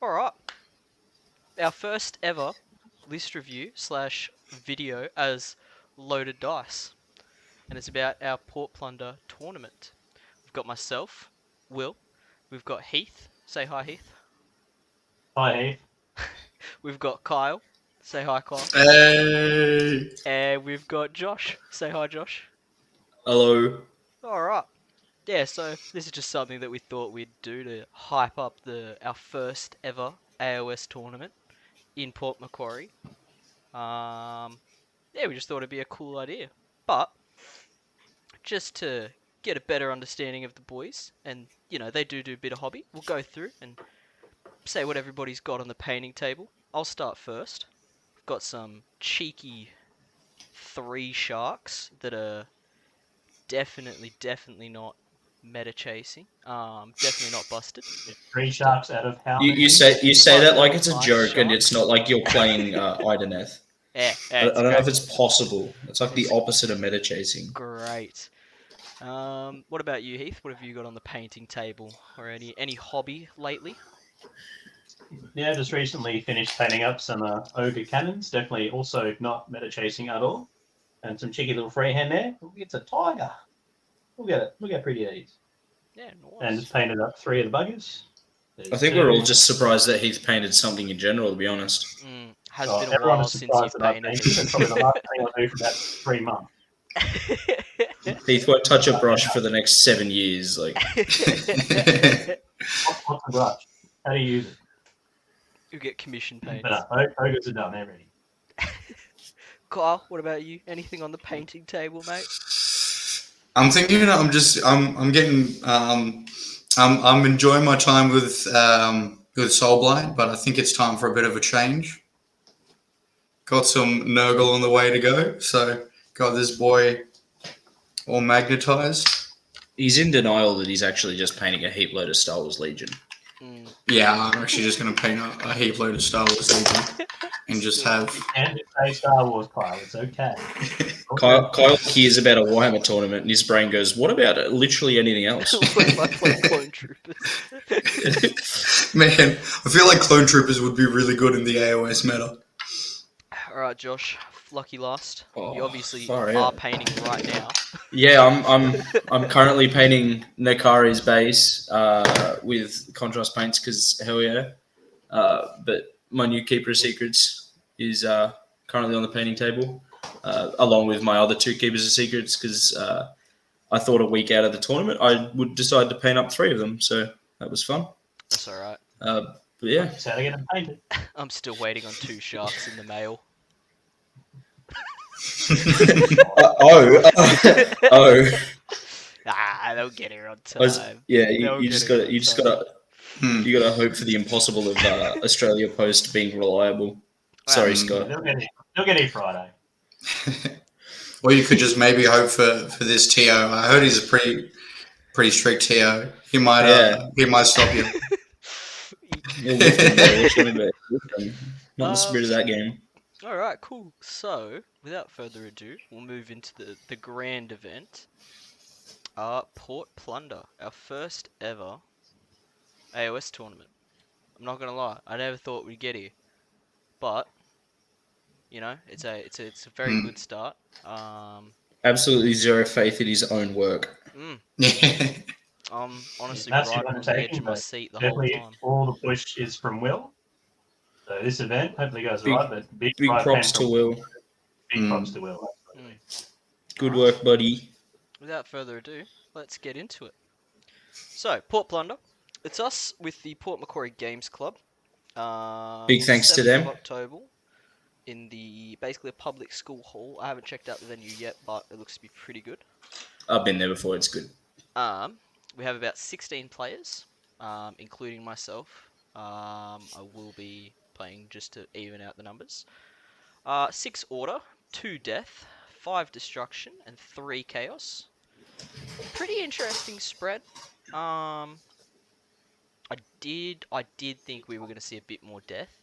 Alright, our first ever list review slash video as Loaded Dice. And it's about our Port Plunder tournament. We've got myself, Will. We've got Heath. Say hi, Heath. Hi, Heath. We've got Kyle. Say hi, Kyle. Hey. And we've got Josh. Say hi, Josh. Hello. Alright. Yeah, so this is just something that we thought we'd do to hype up our first ever AOS tournament in Port Macquarie. Yeah, we just thought it'd be a cool idea. But just to get a better understanding of the boys, and they do a bit of hobby, we'll go through and say what everybody's got on the painting table. I'll start first. I've got some cheeky 3 sharks that are definitely not meta chasing. Definitely not busted. 3 sharks out of how You, many? you say 5 that like little it's a ice joke, and it's sharks. not like you're playing Ideneth. Yeah, I it's don't know if great. it's possible. It's like the It's opposite of meta chasing. great. What about you, Heath? What have you got on the painting table, or any hobby lately? Yeah, just recently finished painting up some ogre cannons. Definitely also not meta chasing at all. And some cheeky little freehand there. It's a tiger. Look at it. Look how pretty it is. Yeah, And nice. just painted up 3 of the buggers. I There's think we're all 2. just surprised that Heath painted something in general, to be honest. Has Oh, been a everyone while is since surprised you've that I painted. painted. It's probably the last thing I do for about 3 months. Heath won't touch a brush for the next 7 years. Like, What's the brush? How do you use it? You get commission paints. But ogres are done. They're ready. Kyle, what about you? Anything on the painting table, mate? I'm thinking. I'm getting. I'm enjoying my time with Soulblind, but I think it's time for a bit of a change. Got some Nurgle on the way to go, so got this boy all magnetized. He's in denial that he's actually just painting a heap load of Star Wars Legion. Yeah, I'm actually just going to paint a heap load of Star Wars Legion and just have. You can just say Star Wars, Kyle. It's okay. Kyle hears about a Warhammer tournament and his brain goes, "What about literally anything else?" What if I play Clone Troopers? Man, I feel like Clone Troopers would be really good in the AOS meta. Alright, Josh. Lucky last. Oh, you obviously far are out. painting right now. Yeah, I'm currently painting Nekari's base with contrast paints because hell yeah. But my new Keeper of Secrets is currently on the painting table, along with my other 2 Keepers of Secrets because I thought a week out of the tournament I would decide to paint up 3 of them, so that was fun. That's alright. But yeah. That's how they get them painted. I'm still waiting on 2 sharks in the mail. Oh. They'll get here on time. You just gotta hope for the impossible of Australia Post being reliable. Sorry, Scott. They'll get here Friday. Or you could just maybe hope for this TO. I heard he's a pretty strict TO. He might stop you. Not the spirit of that game. Alright, cool. So, without further ado, we'll move into the grand event. Port Plunder, our first ever AOS tournament. I'm not gonna lie, I never thought we'd get here, but it's a very good start. Absolutely zero faith in his own work. I'm honestly That's right on the edge of my seat the whole time. All the push is from Will. So this event hopefully goes right, but big props to Will. Big props to Will. Absolutely. Good work, buddy. Without further ado, let's get into it. So, Port Plunder. It's us with the Port Macquarie Games Club. Big thanks to them. October in basically a public school hall. I haven't checked out the venue yet, but it looks to be pretty good. I've been there before. It's good. We have about 16 players, including myself. I will be playing just to even out the numbers. 6 order, 2 death, 5 destruction, and 3 chaos. Pretty interesting spread. I did think we were going to see a bit more death.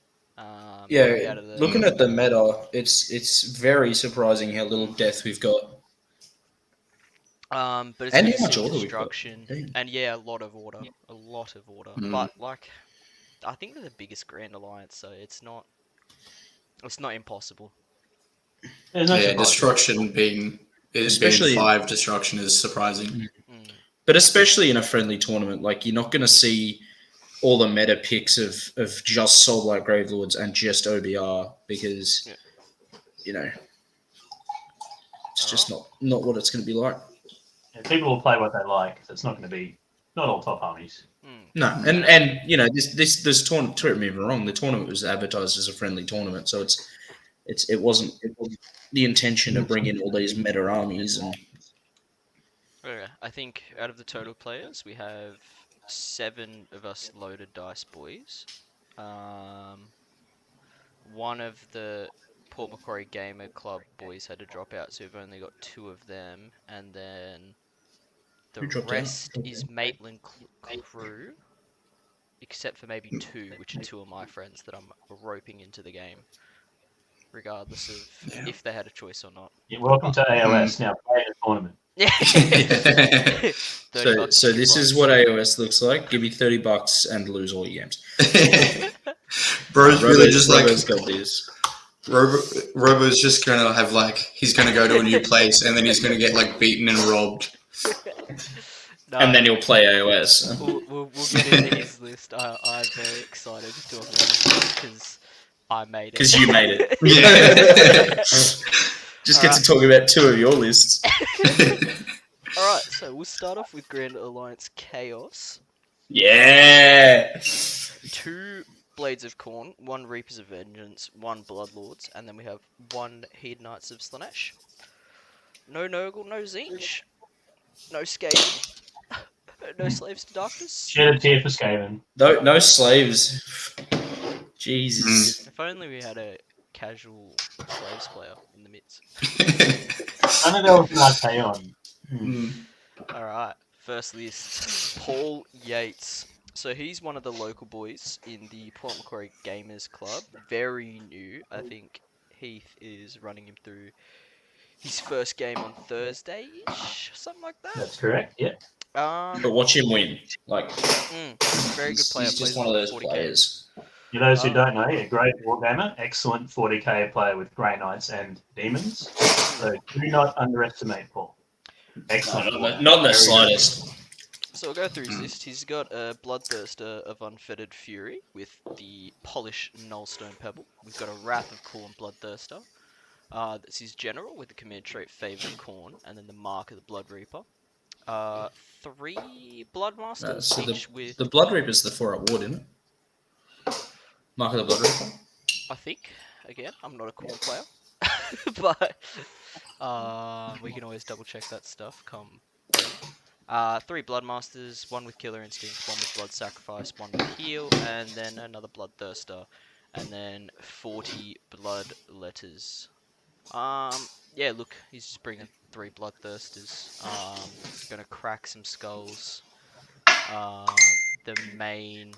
Looking at the meta, it's very surprising how little death we've got. But it's and how much order destruction, and a lot of order, But I think they're the biggest Grand Alliance, so it's not impossible. There's no Yeah, surprise. destruction being Especially- 5 destruction is surprising. Mm. But especially in a friendly tournament, like you're not going to see all the meta picks of just Soulblight Gravelords and just OBR because Yeah. you know it's just not what it's going to be like. Yeah, people will play what they like. So it's not going to be not all top armies. Mm. No, and you know this tournament. Don't get me wrong, the tournament was advertised as a friendly tournament, so it wasn't the intention to bring in all these meta armies and Okay, I think out of the total players, we have 7 of us loaded dice boys. One of the Port Macquarie Gamer Club boys had to drop out, so we've only got 2 of them, and then the Who dropped out? rest is Maitland crew, except for maybe 2, which are 2 of my friends that I'm roping into the game, regardless of Yeah. if they had a choice or not. Yeah, welcome to AOS. Now play the tournament. Yeah. so $30 so chip this is box. what AOS looks like. Give me $30 and lose all your games. Bro's really Robo's just like got this. Robo's just gonna have like he's gonna go to a new place and then he's gonna get like beaten and robbed. No, And then he'll play AOS. we'll get into his list. I'm very excited to talk about his because I made it. Because you made it. Yeah. Just get to talk about 2 of your lists. Alright, so we'll start off with Grand Alliance Chaos. Yeah. 2 Blades of Corn, 1 Reapers of Vengeance, 1 Bloodlords, and then we have 1 Heed Knights of Slanesh. No Nurgle, no Zinch, no Skaven, no Slaves to Darkness. Shed a tear for Skaven. No slaves. Jesus. If only we had a casual Slaves player in the midst. None of those are Archaon. Alright, first list. Paul Yates. So he's one of the local boys in the Port Macquarie Gamers Club. Very new. I think Heath is running him through his first game on Thursday-ish, something like that. That's correct. Yeah. But watch him win. Like, Very good player. he's just plays one of those 40K. players. For those who don't know, a great wargamer, excellent 40k player with Grey Knights and Demons. So do not underestimate Paul. Excellent. Not in the Very slightest. So we'll go through his list. He's got a Bloodthirster of Unfettered Fury with the Polish Nullstone Pebble. We've got a Wrath of Khorne Bloodthirster. That's his general with the command trait Favourite Khorne, and then the Mark of the Blood Reaper. 3 Bloodmasters, So each with, the Blood Reaper's the 4-up ward, isn't it? Mark of the Blood Reaper. I think, again, I'm not a Khorne player, but we can always double check that stuff come. 3 Bloodmasters, 1 with Killer Instinct, 1 with Blood Sacrifice, 1 with Heal, and then another Bloodthirster, and then 40 Blood Letters. Yeah, look, he's just bringing 3 Bloodthirsters. Gonna crack some skulls. The main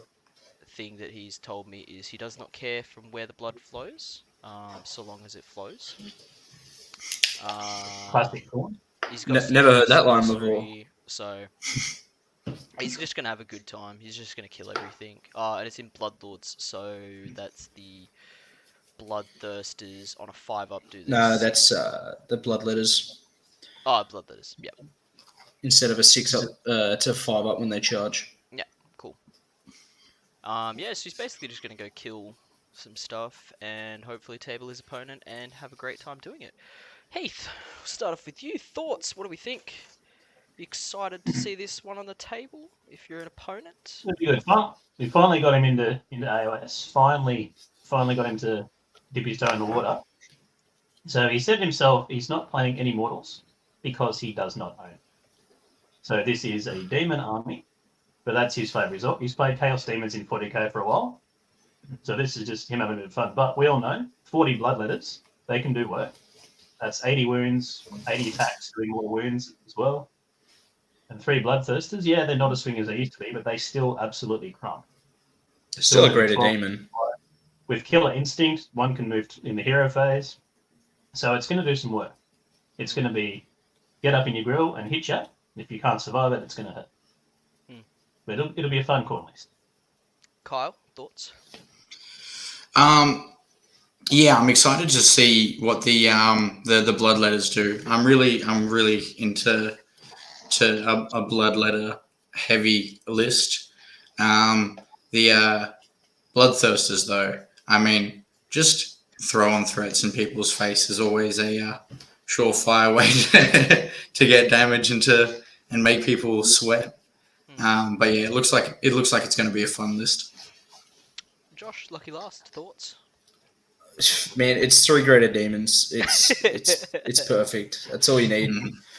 thing that he's told me is he does not care from where the blood flows, so long as it flows. Classic Khorne. He's got Never heard that line sorcery, so he's just gonna have a good time. He's just gonna kill everything. And it's in Bloodlords, so that's the Bloodthirsters on a 5-up do this. No, that's the Blood Letters. Oh, Bloodletters, yep. Instead of a 6-up to 5-up when they charge. Cool. Yeah, so he's basically just gonna go kill some stuff and hopefully table his opponent and have a great time doing it. Heath, we'll start off with you. Thoughts? What do we think? Be excited to see this one on the table if you're an opponent? It'd be good. Well, we finally got him into AOS. Finally got him to dip his toe in the water. So he said himself he's not playing any mortals because he does not own. So this is a demon army, but that's his favourite result. He's played Chaos Demons in 40k for a while. So this is just him having a bit of fun. But we all know 40 Bloodletters, they can do work. That's 80 wounds, 80 attacks, doing more wounds as well. And 3 Bloodthirsters, yeah, they're not as swing as they used to be, but they still absolutely crump. Still a greater demon. With Killer Instinct, one can move in the hero phase. So it's going to do some work. It's going to be get up in your grill and hit you. If you can't survive it, it's going to hurt. But it'll be a fun corner list. Kyle, thoughts? Yeah, I'm excited to see what the bloodletters do. I'm really into a bloodletter heavy list. The bloodthirsters, though, I mean, just throwing threats in people's face is always a surefire way to get damage and make people sweat. But yeah, it looks like it's going to be a fun list. Josh, lucky last thoughts. Man, it's 3 greater demons. It's perfect. That's all you need.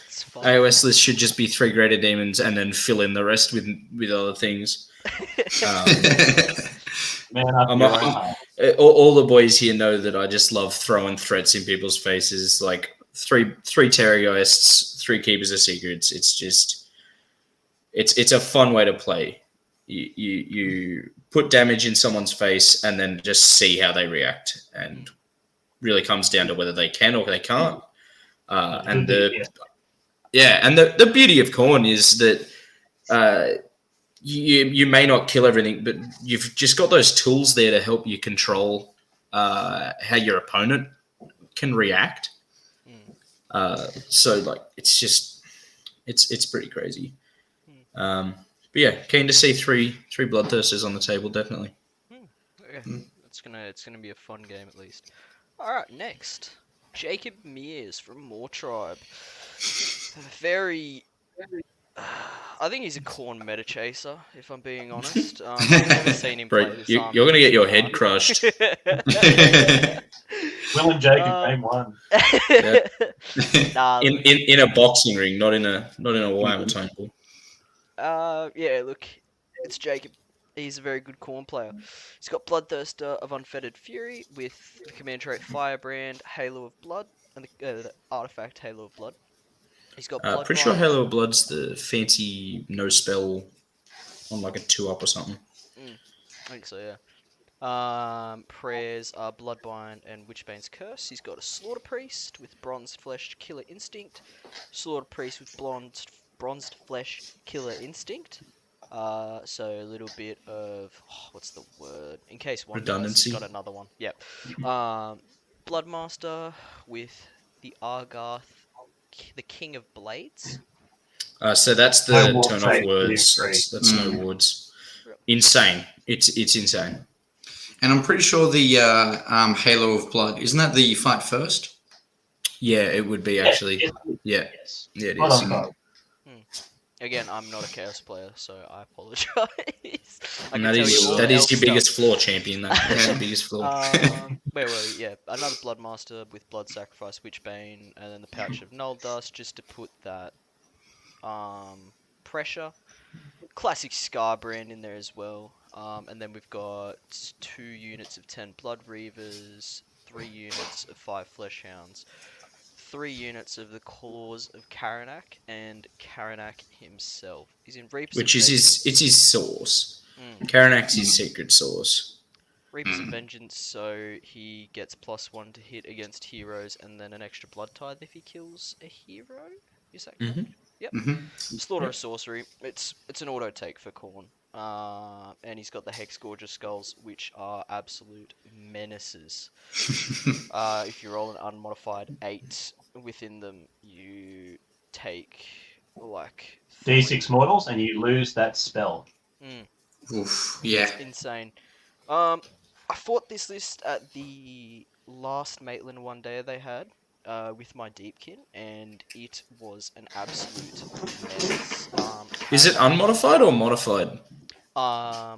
It's fun. AOS list should just be 3 greater demons and then fill in the rest with other things. Man, All the boys here know that I just love throwing threats in people's faces. Like three Terrorgeists, 3 Keepers of Secrets. It's a fun way to play. You put damage in someone's face and then just see how they react, and really comes down to whether they can or they can't. And the beauty of Khorne is that you may not kill everything, but you've just got those tools there to help you control how your opponent can react. So like it's pretty crazy. But yeah, keen to see three bloodthirsters on the table, definitely. Okay. It's gonna be a fun game at least. Alright, next. Jacob Mears from Moor Tribe. Very I think he's a Khorne meta chaser, if I'm being honest. I've never seen him play Bro, this you're army going to get your head before. crushed. Will and Jacob game 1. Nah, look, in a boxing ring, not in a Warhammer table. yeah, look, it's Jacob. He's a very good Khorne player. He's got Bloodthirster of Unfettered Fury with the command trait Firebrand, Halo of Blood, and the artifact Halo of Blood. He's got Bloodbite. Pretty sure Halo of Blood's the fancy no spell on like a 2-up or something. I think so, yeah. Prayers are Bloodbind and Witchbane's Curse. He's got a Slaughter Priest with Bronzed Flesh Killer Instinct, Slaughter Priest with Bronzed Flesh Killer Instinct. So a little bit of what's the word? In case one redundancy. He's got another one. Yep. Bloodmaster with the Argarth, the King of Blades. So that's the No turn trait, off words. That's no words. Insane. It's insane. And I'm pretty sure the Halo of Blood, isn't that the fight first? Yeah, it would be actually. Yeah, Yes. yeah, it Hold is. on, Carl. Again, I'm not a Chaos player, so I apologise. And that is your biggest flaw, champion. That's your biggest flaw. Yeah, another Bloodmaster with Blood Sacrifice, Witchbane, and then the Pouch of Null Dust, just to put that pressure. Classic Scarbrand in there as well. And then we've got 2 units of 10 Blood Reavers, 3 units of 5 Flesh Hounds, 3 units of the Claws of Karanak, and Karanak himself. He's in Reapers. Which is his source. Karanak's his secret source. Reapers of Vengeance, so he gets +1 to hit against heroes, and then an extra Blood Tithe if he kills a hero. Is that correct? Yep. Slaughter of Sorcery. It's an auto take for Khorne. And he's got the Hex Gorgeous Skulls, which are absolute menaces. If you roll an unmodified 8 within them, you take like D6 mortals, and you lose that spell. Oof, yeah. It's insane. I fought this list at the last Maitland one day they had. With my Deepkin, and it was an absolute menace. Is it unmodified or modified? I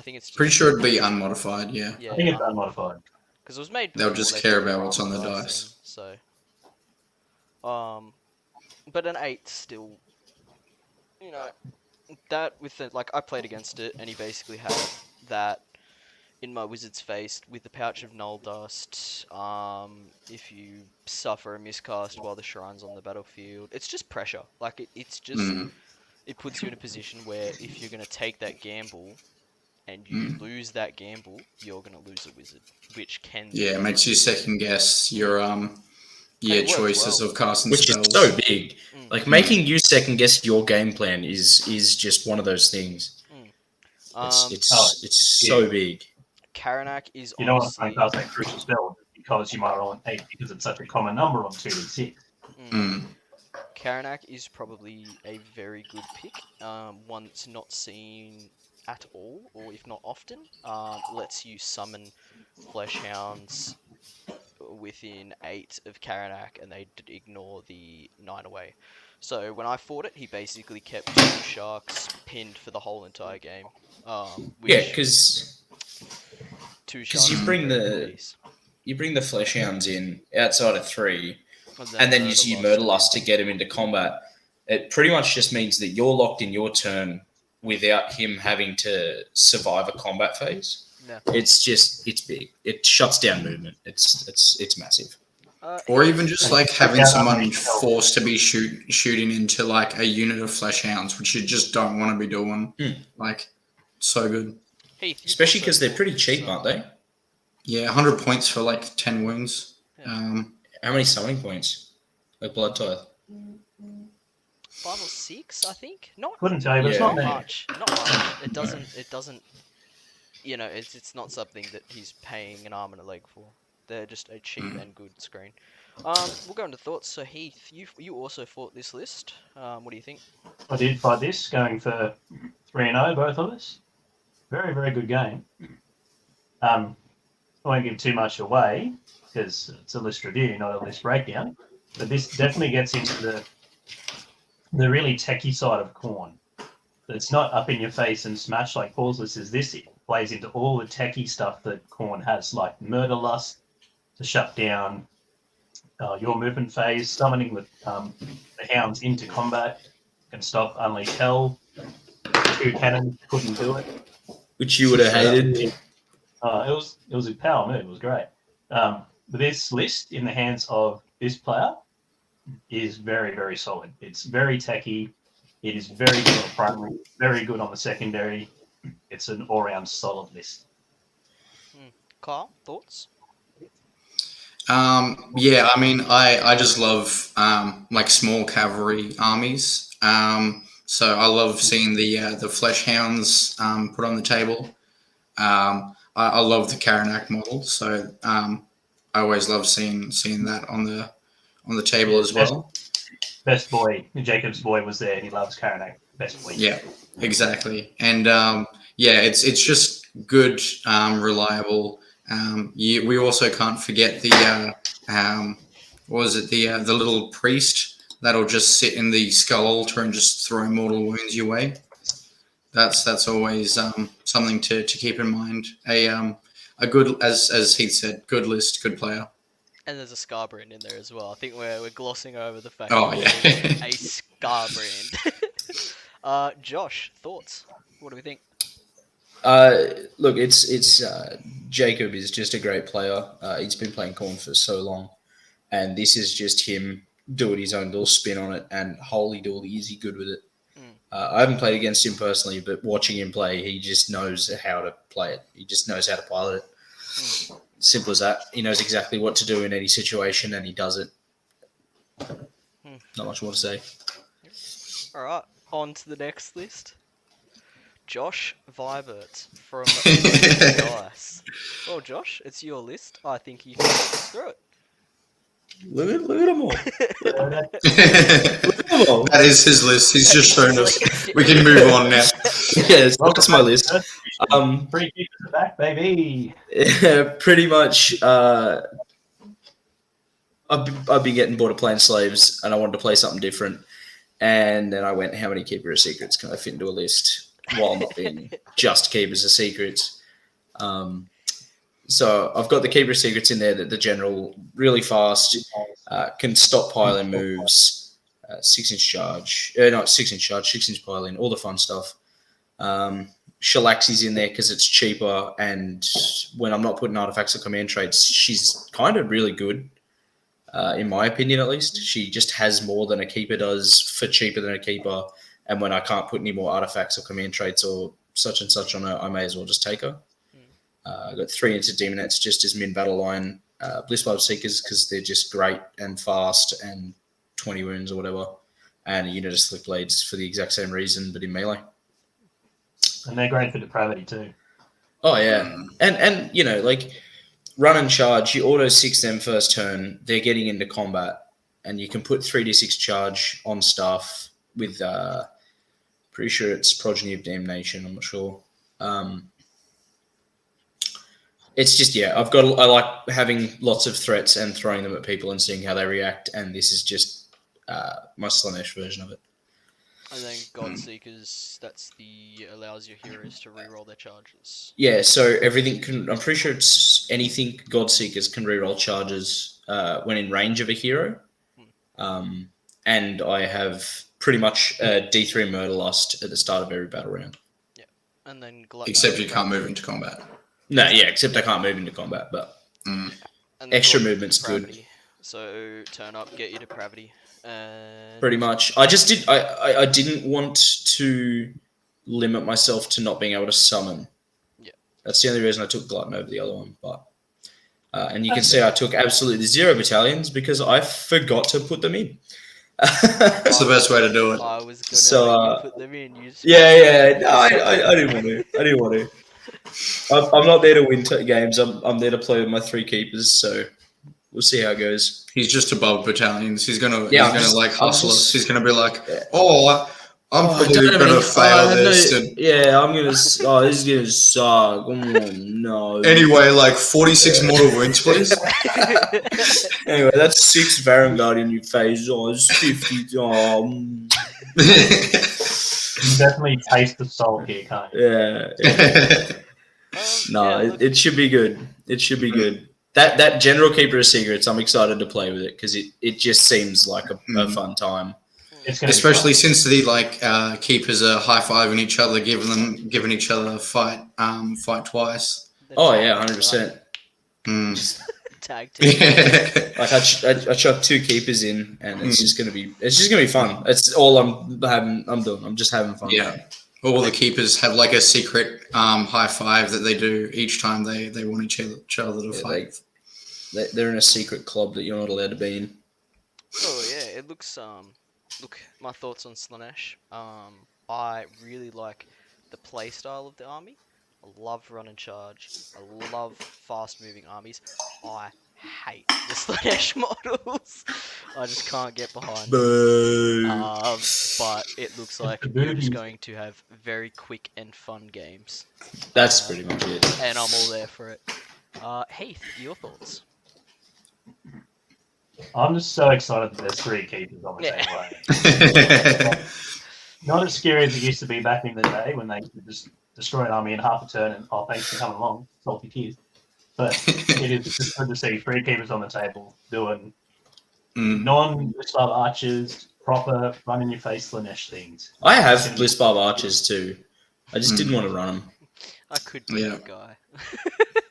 think it's Pretty sure it'd be unmodified, yeah. I think it's unmodified. Because it was made. They'll before just they care put about what's on the dice dice. in, so, but an 8 still, you know, that with the I played against it, and he basically had that in my wizard's face with the Pouch of Null Dust. If you suffer a miscast while the shrine's on the battlefield, it's just pressure. It's just it puts you in a position where if you're gonna take that gamble and you lose that gamble, you're gonna lose a wizard, which can it makes you second guess your choices of casting which spells. is so big. Like making you second guess your game plan is just one of those things. It's so big. Karanak is You know what I honestly. think does that crucial spell? Because you might roll an 8 because it's such a common number on 2d6. Mm. Karanak is probably a very good pick. One that's not seen at all, or if not often. Lets you summon flesh hounds within 8 of Karanak, and they ignore the 9 away. So when I fought it, he basically kept 2 sharks pinned for the whole entire game. Yeah, Which because 2 you sharks is a bring very good the piece. you bring the flesh hounds in outside of 3, And and then you Murder see Lust Murder to Lust hit to get him into combat. It pretty much just means that you're locked in your turn without him having to survive a combat phase. Yeah. It's big. It shuts down movement. It's massive. Or even just like having Yeah, someone forced to be shooting into like a unit of flesh hounds, which you just don't want to be doing. Like, so good. Heath, you've Especially also because they're fought pretty this, cheap, aren't they? Yeah, 100 points for like 10 wounds. Yeah. How many summoning points? Like Blood Tithe. 5 or 6, I think. Not Couldn't tell you, but it's Yeah. not not many. much. Not much. It doesn't. You know, it's not something that he's paying an arm and a leg for. They're just a cheap and good screen. We'll go into thoughts. So Heath, you also fought this list. What do you think? I did fight this, going for 3-0, both of us. Very, very good game. I won't give too much away because it's a list review, not a list breakdown. But this definitely gets into the really techie side of Corn. It's not up in your face and smash like Paul's list is this. It plays into all the techie stuff that Corn has, like Murder Lust to shut down your movement phase, summoning the hounds into combat, can stop Unleash Hell. 2 cannons couldn't do it. Which you would have hated. It was a power move. It was great. But this list in the hands of this player is very, very solid. It's very techy. It is very good on the primary, very good on the secondary. It's an all-round solid list. Kyle, thoughts? Yeah, I mean, I just love like small cavalry armies. So I love seeing the flesh hounds put on the table. I love the Karanak model, so I always love seeing that on the table as well. Best boy, Jacob's boy was there, and he loves Karanak. Best boy. Yeah, exactly. And yeah, it's just good, reliable. We also can't forget the what was it, the little priest that'll just sit in the skull altar and just throw mortal wounds your way. That's always something to keep in mind. A good, as Heath said, good list, good player. And there's a Scar brand in there as well. I think we're glossing over the fact Oh, that yeah. there's a Scar brand. Josh, thoughts? What do we think? Look, it's Jacob is just a great player. He's been playing Corn for so long, and this is just him doing his own little spin on it. And holy dooly, is he good with it? I haven't played against him personally, but watching him play, he just knows how to play it. He just knows how to pilot it. Simple as that. He knows exactly what to do in any situation, and he does it. Not much more to say. All right, on to the next list. Josh Vibert from Dice. Well, Josh, it's your list. I think you can walk us through it. Look at them all. That is his list. He's just shown us. We can move on now. Yeah, that's my list. 3 keepers are back, baby. Pretty much. I've been getting bored of playing slaves, and I wanted to play something different. And then I went, how many Keeper of Secrets can I fit into a list while not being just Keepers of Secrets? So I've got the Keeper of Secrets in there, that the general, really fast, can stop piling moves, 6-inch charge, not 6-inch charge, 6-inch piling, all the fun stuff. Shalaxi's in there because it's cheaper, and when I'm not putting artifacts or command traits, she's kind of really good. In my opinion, at least. She just has more than a keeper does for cheaper than a keeper. And when I can't put any more artifacts or command traits or such and such on her, I may as well just take her. I got 3 into Demonettes just as min battle line. Blissbarb Seekers because they're just great and fast and 20 wounds or whatever. And a unit of Slick Blades for the exact same reason, but in melee. And they're great for depravity too. Oh yeah, and you know, like run and charge. You auto 6 them first turn. They're getting into combat, and you can put 3d6 charge on stuff with. Pretty sure it's Progeny of Damnation. I'm not sure. It's just I like having lots of threats and throwing them at people and seeing how they react. And this is just my Slanesh version of it. And then Godseekers, that's the allows your heroes to reroll their charges. Yeah, so everything can. I'm pretty sure it's anything Godseekers can reroll charges when in range of a hero. And I have pretty much a D3 Murderlust at the start of every battle round. Yeah, and then Except you can't move into combat. No, yeah, except I can't move into combat, but and extra movement's good. So turn up, get your depravity. And Pretty much. I just did. I didn't want to limit myself to not being able to summon. Yeah. That's the only reason I took Glutton over the other one. But and you can see I took absolutely 0 battalions because I forgot to put them in. That's the best way to do it. I was gonna So, let you put them in. You just Yeah. No, I didn't want to. I didn't want to. I'm not there to win games. I'm there to play with my 3 keepers. So we'll see how it goes. He's just above battalions. He's gonna like I'm hustle just- us. He's gonna be like, I'm I probably don't have gonna any- fail I have this. no- And yeah, I'm gonna. Oh, this is gonna suck. Oh no. anyway, like 46 mortal wounds, please. Anyway, that's 6 Baron Guardian you phase. Oh, it's 50. You definitely taste the soul here, can't you? Yeah. No, it should be good. It should be good. That General Keeper of Secrets, I'm excited to play with it because it just seems like a fun time. It's gonna Especially since the keepers are high fiving each other, giving each other a fight twice. Oh yeah, 100%. Tag team. Like I chucked 2 keepers in, and it's just gonna be fun. It's all I'm doing. I'm just having fun. Yeah. All the keepers have like a secret high five that they do each time they want each other to fight. They're in a secret club that you're not allowed to be in. Oh yeah, it looks look, my thoughts on Slanesh. I really like the play style of the army. I love run and charge. I love fast moving armies. I hate the Slanesh models. I just can't get behind them. But it looks like you're just going to have very quick and fun games. That's pretty much it. And I'm all there for it. Heath, your thoughts? I'm just so excited that there's 3 keepers on the same way. Not as scary as it used to be back in the day when they could just destroy an army in half a turn and thanks for coming along, salty tears. But it is just good to see 3 keepers on the table doing non-Blitzbarb archers, proper run in your face Slanesh things. I have Blitzbarb archers too. I just didn't want to run them. I could be that guy.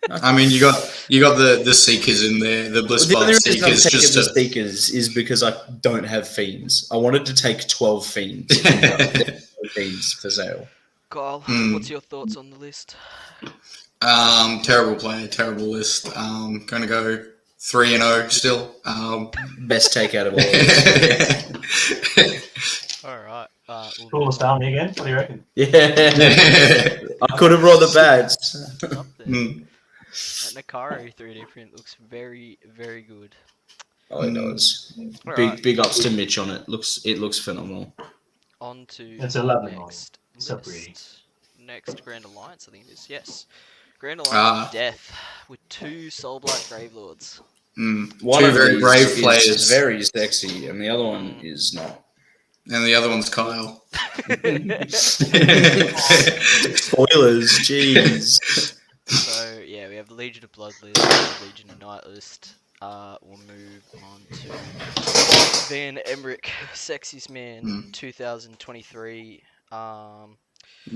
I mean, you got the Seekers in there, the The Blitzbarb only reason I'm Seekers. taking Just the to, Seekers is because I don't have Fiends. I wanted to take 12 Fiends. 12 Fiends for sale. Kyle, what's your thoughts on the list? terrible player, terrible list. Gonna go 3-0 still. Best take out of all of us. Alright. Coolest army again? What do you reckon? Yeah. I could have rolled the bats. Up there. That Nakaru 3D print looks very, very good. Oh, it does. Alright, Big ups to Mitch on it. It looks phenomenal. on to It's a lovely next So list. pretty. Next Grand Alliance, I think it is. Yes. Grand Alliance of Death with 2 Soulblight Gravelords. One Two of very these brave is players. very sexy, and the other one is not. And the other one's Kyle. Spoilers, jeez. So yeah, we have the Legion of Bloodlist, Legion of Nightlist. We'll move on to Van Emmerich, Sexiest Man, 2023.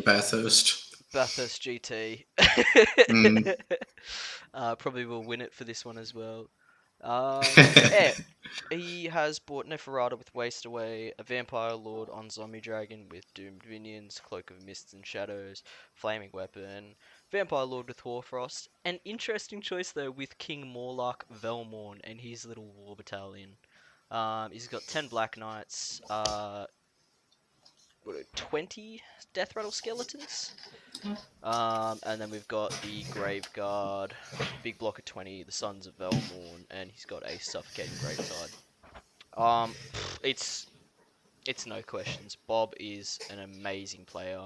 Bathurst. Bathurst GT. Probably will win it for this one as well. Yeah, he has bought Neferata with Waste Away, a Vampire Lord on Zombie Dragon with Doomed Minions, Cloak of Mists and Shadows, Flaming Weapon, Vampire Lord with Hoarfrost. An interesting choice though with King Morlock Velmorn and his little war battalion. He's got 10 Black Knights, 20 death rattle skeletons. And then we've got the Grave Guard, big block of 20, the Sons of Velmorn, and he's got a Suffocating Graveside. It's no questions. Bob is an amazing player.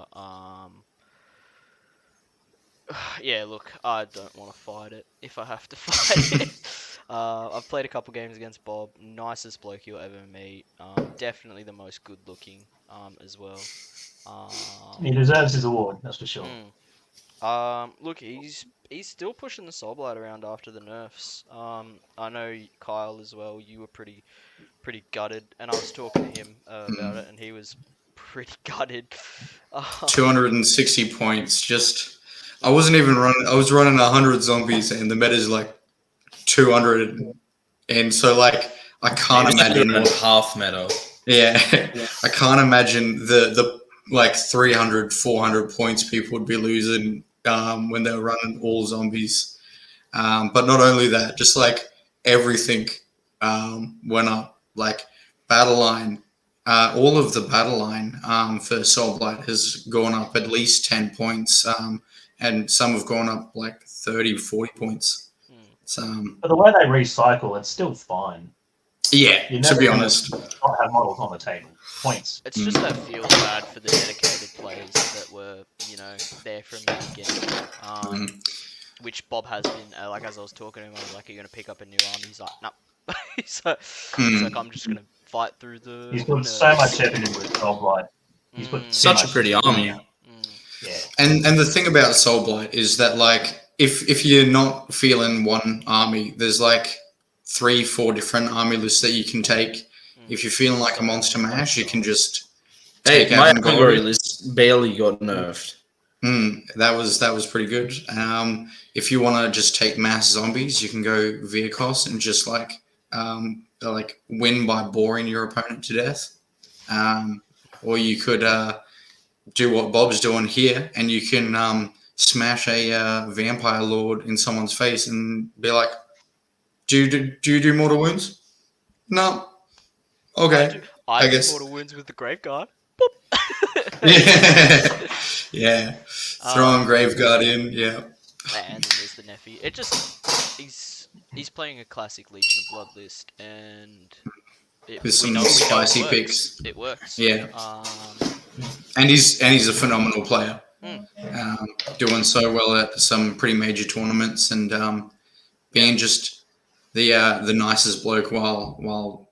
Yeah, look, I don't want to fight it if I have to fight it. I've played a couple games against Bob. Nicest bloke you'll ever meet. Definitely the most good looking as well. He deserves his award, that's for sure. Look, he's still pushing the Soulblight around after the nerfs. I know Kyle as well. You were pretty gutted, and I was talking to him about it, and he was pretty gutted. 260 points. Just, I wasn't even running. I was running 100 zombies, and the meta's like 200, and so like I can't imagine half meta. Yeah, I can't imagine the like 300, 400 points people would be losing when they were running all zombies. But not only that, just like everything went up. Like battle line, all of the battle line for Soulblight has gone up at least 10 points, and some have gone up like 30, 40 points. But the way they recycle, it's still fine. Yeah, You to never be gonna honest. not have models on the table. Points. It's just that feels bad for the dedicated players that were, there from the beginning. Which Bob has been, like as I was talking to him, I was like, "Are you gonna pick up a new army?" He's like, "No." He's like, "I'm just gonna fight through the." He's put so much effort into his Soulblight. He's put Such a pretty army. Yeah. And the thing about Soulblight is that like if you're not feeling one army, there's like 3-4 different army lists that you can take. If you're feeling like a monster mash, you can just take my out category list barely got nerfed. That was pretty good. If you want to just take mass zombies, you can go Viacos and just like win by boring your opponent to death. Or you could do what Bob's doing here, and you can smash a vampire lord in someone's face and be like, "Do you do mortal wounds? No. Okay. I guess. do mortal wounds with the Grave Guard. Yeah. Throwing Grave Guard in. Yeah. And then there's the Neffy. It just he's playing a classic Legion of Blood list, and There's some we know spicy it works. picks. It works. Yeah. And he's a phenomenal player. Doing so well at some pretty major tournaments, and being just the nicest bloke while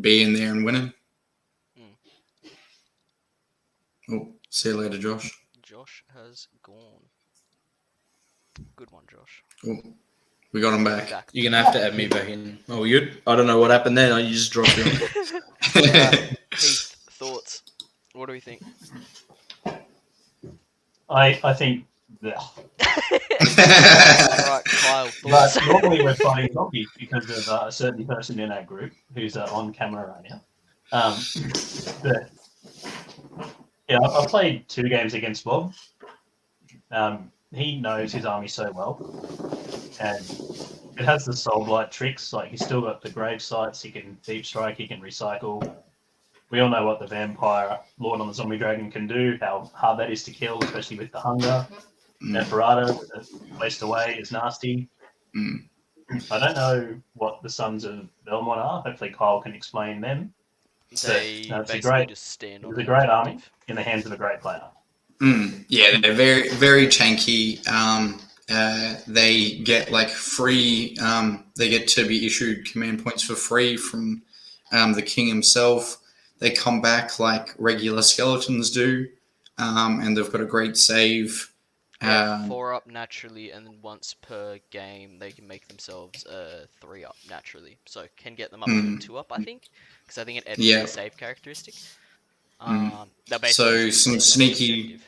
being there and winning. Oh, see you later, Josh. Josh has gone. Good one, Josh. Oh, we got him back. You're gonna have to add me back in. Oh, you? I don't know what happened then. You just dropped him. Heath, thoughts? What do we think? I think. Alright, Kyle, thoughts? But normally we're fighting zombies because of a certain person in our group who's on camera right now. But yeah, I played 2 games against Bob. He knows his army so well, and it has the Soulblight tricks. Like he's still got the grave sites. He can deep strike. He can recycle. We all know what the vampire lord on the zombie dragon can do. How hard that is to kill, especially with the hunger. Neferata, placed away, is nasty. I don't know what the Sons of Velmorn are. Hopefully Kyle can explain them. They it's basically just stand on It's a great army in the hands of a great player. Yeah, they're very, very tanky. They get like free. They get to be issued command points for free from the king himself. They come back like regular skeletons do, and they've got a great save. 4 up naturally, and then once per game they can make themselves 3 up naturally. So can get them up to 2 up, I think, because I think it edits the save characteristic. So some sneaky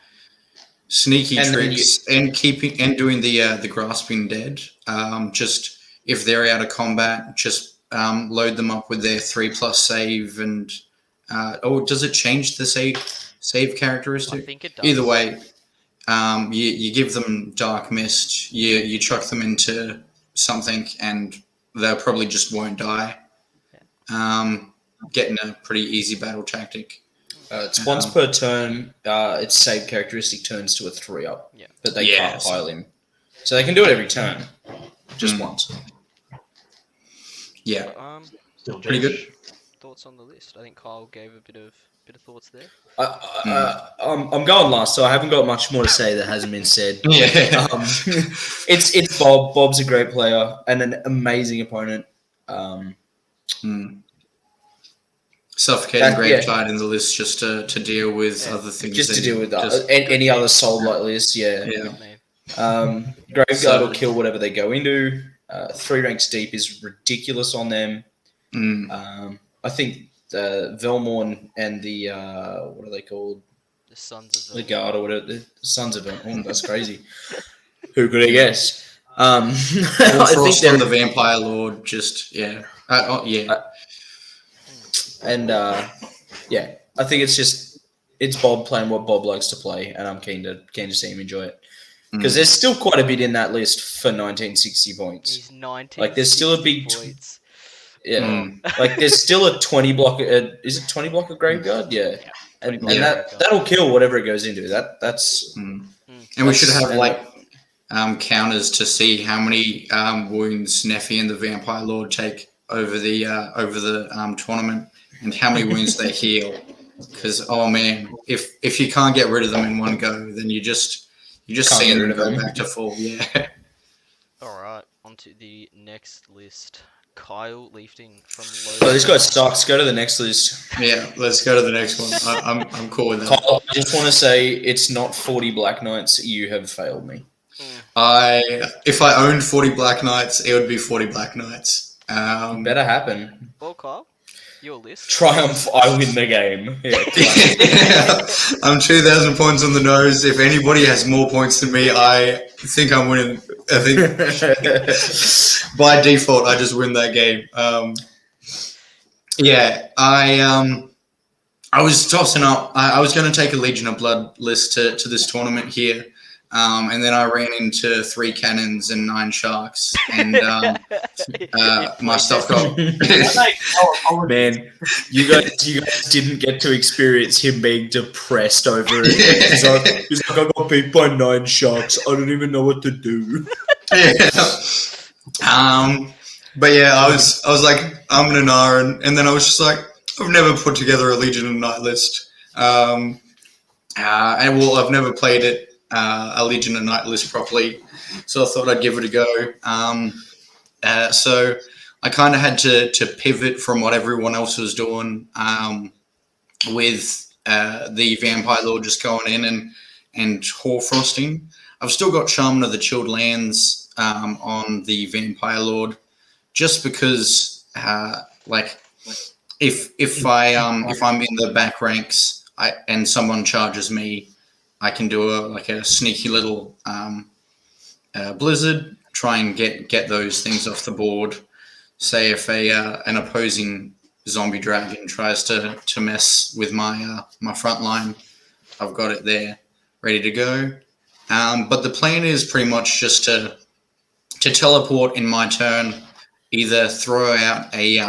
tricks and doing the grasping dead. Just if they're out of combat, just load them up with their 3+ save and. Does it change the save characteristic? I think it does. Either way, you give them Dark Mist, you chuck them into something, and they probably just won't die. Getting a pretty easy battle tactic. It's once per turn. Its save characteristic turns to a 3-up. Yeah. But they Yeah, can't pile him. So they can do it every turn. Just Mm. once. Yeah, Still pretty good. Thoughts on the list? I think Kyle gave a bit of thoughts there. I'm going last, so I haven't got much more to say that hasn't been said. Yeah. It's Bob. Bob's a great player and an amazing opponent. Suffocating Gravetide in the list just to deal with other things. Just to than deal with just- any other soul light list, yeah. Good name. Graveguard So- will kill whatever they go into. 3 ranks deep is ridiculous on them. I think the Velmorn and the what are they called? The Sons of The Velmorn. Guard or whatever. The Sons of Velmorn. That's crazy. Who could have guessed? I think Frost on they're the Vampire Lord, just yeah. and yeah, I think it's Bob playing what Bob likes to play, and I'm keen to see him enjoy it because there's still quite a bit in that list for 1960 points. He's 19. Like, there's still a big points. Yeah, like there's still a 20 block. Is it 20 block of Graveguard? Yeah, and that'll kill whatever it goes into. That's And we should have counters to see how many wounds Neffy and the Vampire Lord take over the tournament, and how many wounds they heal. Because oh man, if you can't get rid of them in one go, then you just see them go back to full. Yeah. All right, on to the next list. Kyle lifting from Oh, this guy sucks. Go to the next list. Yeah, let's go to the next one. I'm cool with that. Kyle, I just want to say it's not 40 Black Knights. You have failed me. If I owned 40 Black Knights, it would be 40 Black Knights. Better happen. Well, Kyle, your list. Triumph, I win the game. Yeah, I'm 2,000 points on the nose. If anybody has more points than me, I think I'm winning. I think by default, I just win that game. I was tossing up. I was going to take a Legion of Blood list to this tournament here. And then I ran into 3 cannons and 9 sharks, and my stuff got. Man, you guys didn't get to experience him being depressed over it. He's like, I got beat by 9 sharks. I don't even know what to do. Yeah. But yeah, I was like, I'm an Anaran, and then I was just like, I've never put together a Legion of Night list, and I've never played it. A Legion of Night list properly, so I thought I'd give it a go. So I kind of had to pivot from what everyone else was doing, with the Vampire Lord just going in and Hoarfrosting. I've still got Shaman of the Chilled Lands on the Vampire Lord, just because if I'm in the back ranks and someone charges me, I can do a sneaky little blizzard, try and get those things off the board. Say if an opposing zombie dragon tries to mess with my front line, I've got it there ready to go. But the plan is pretty much just to teleport in my turn, either throw out a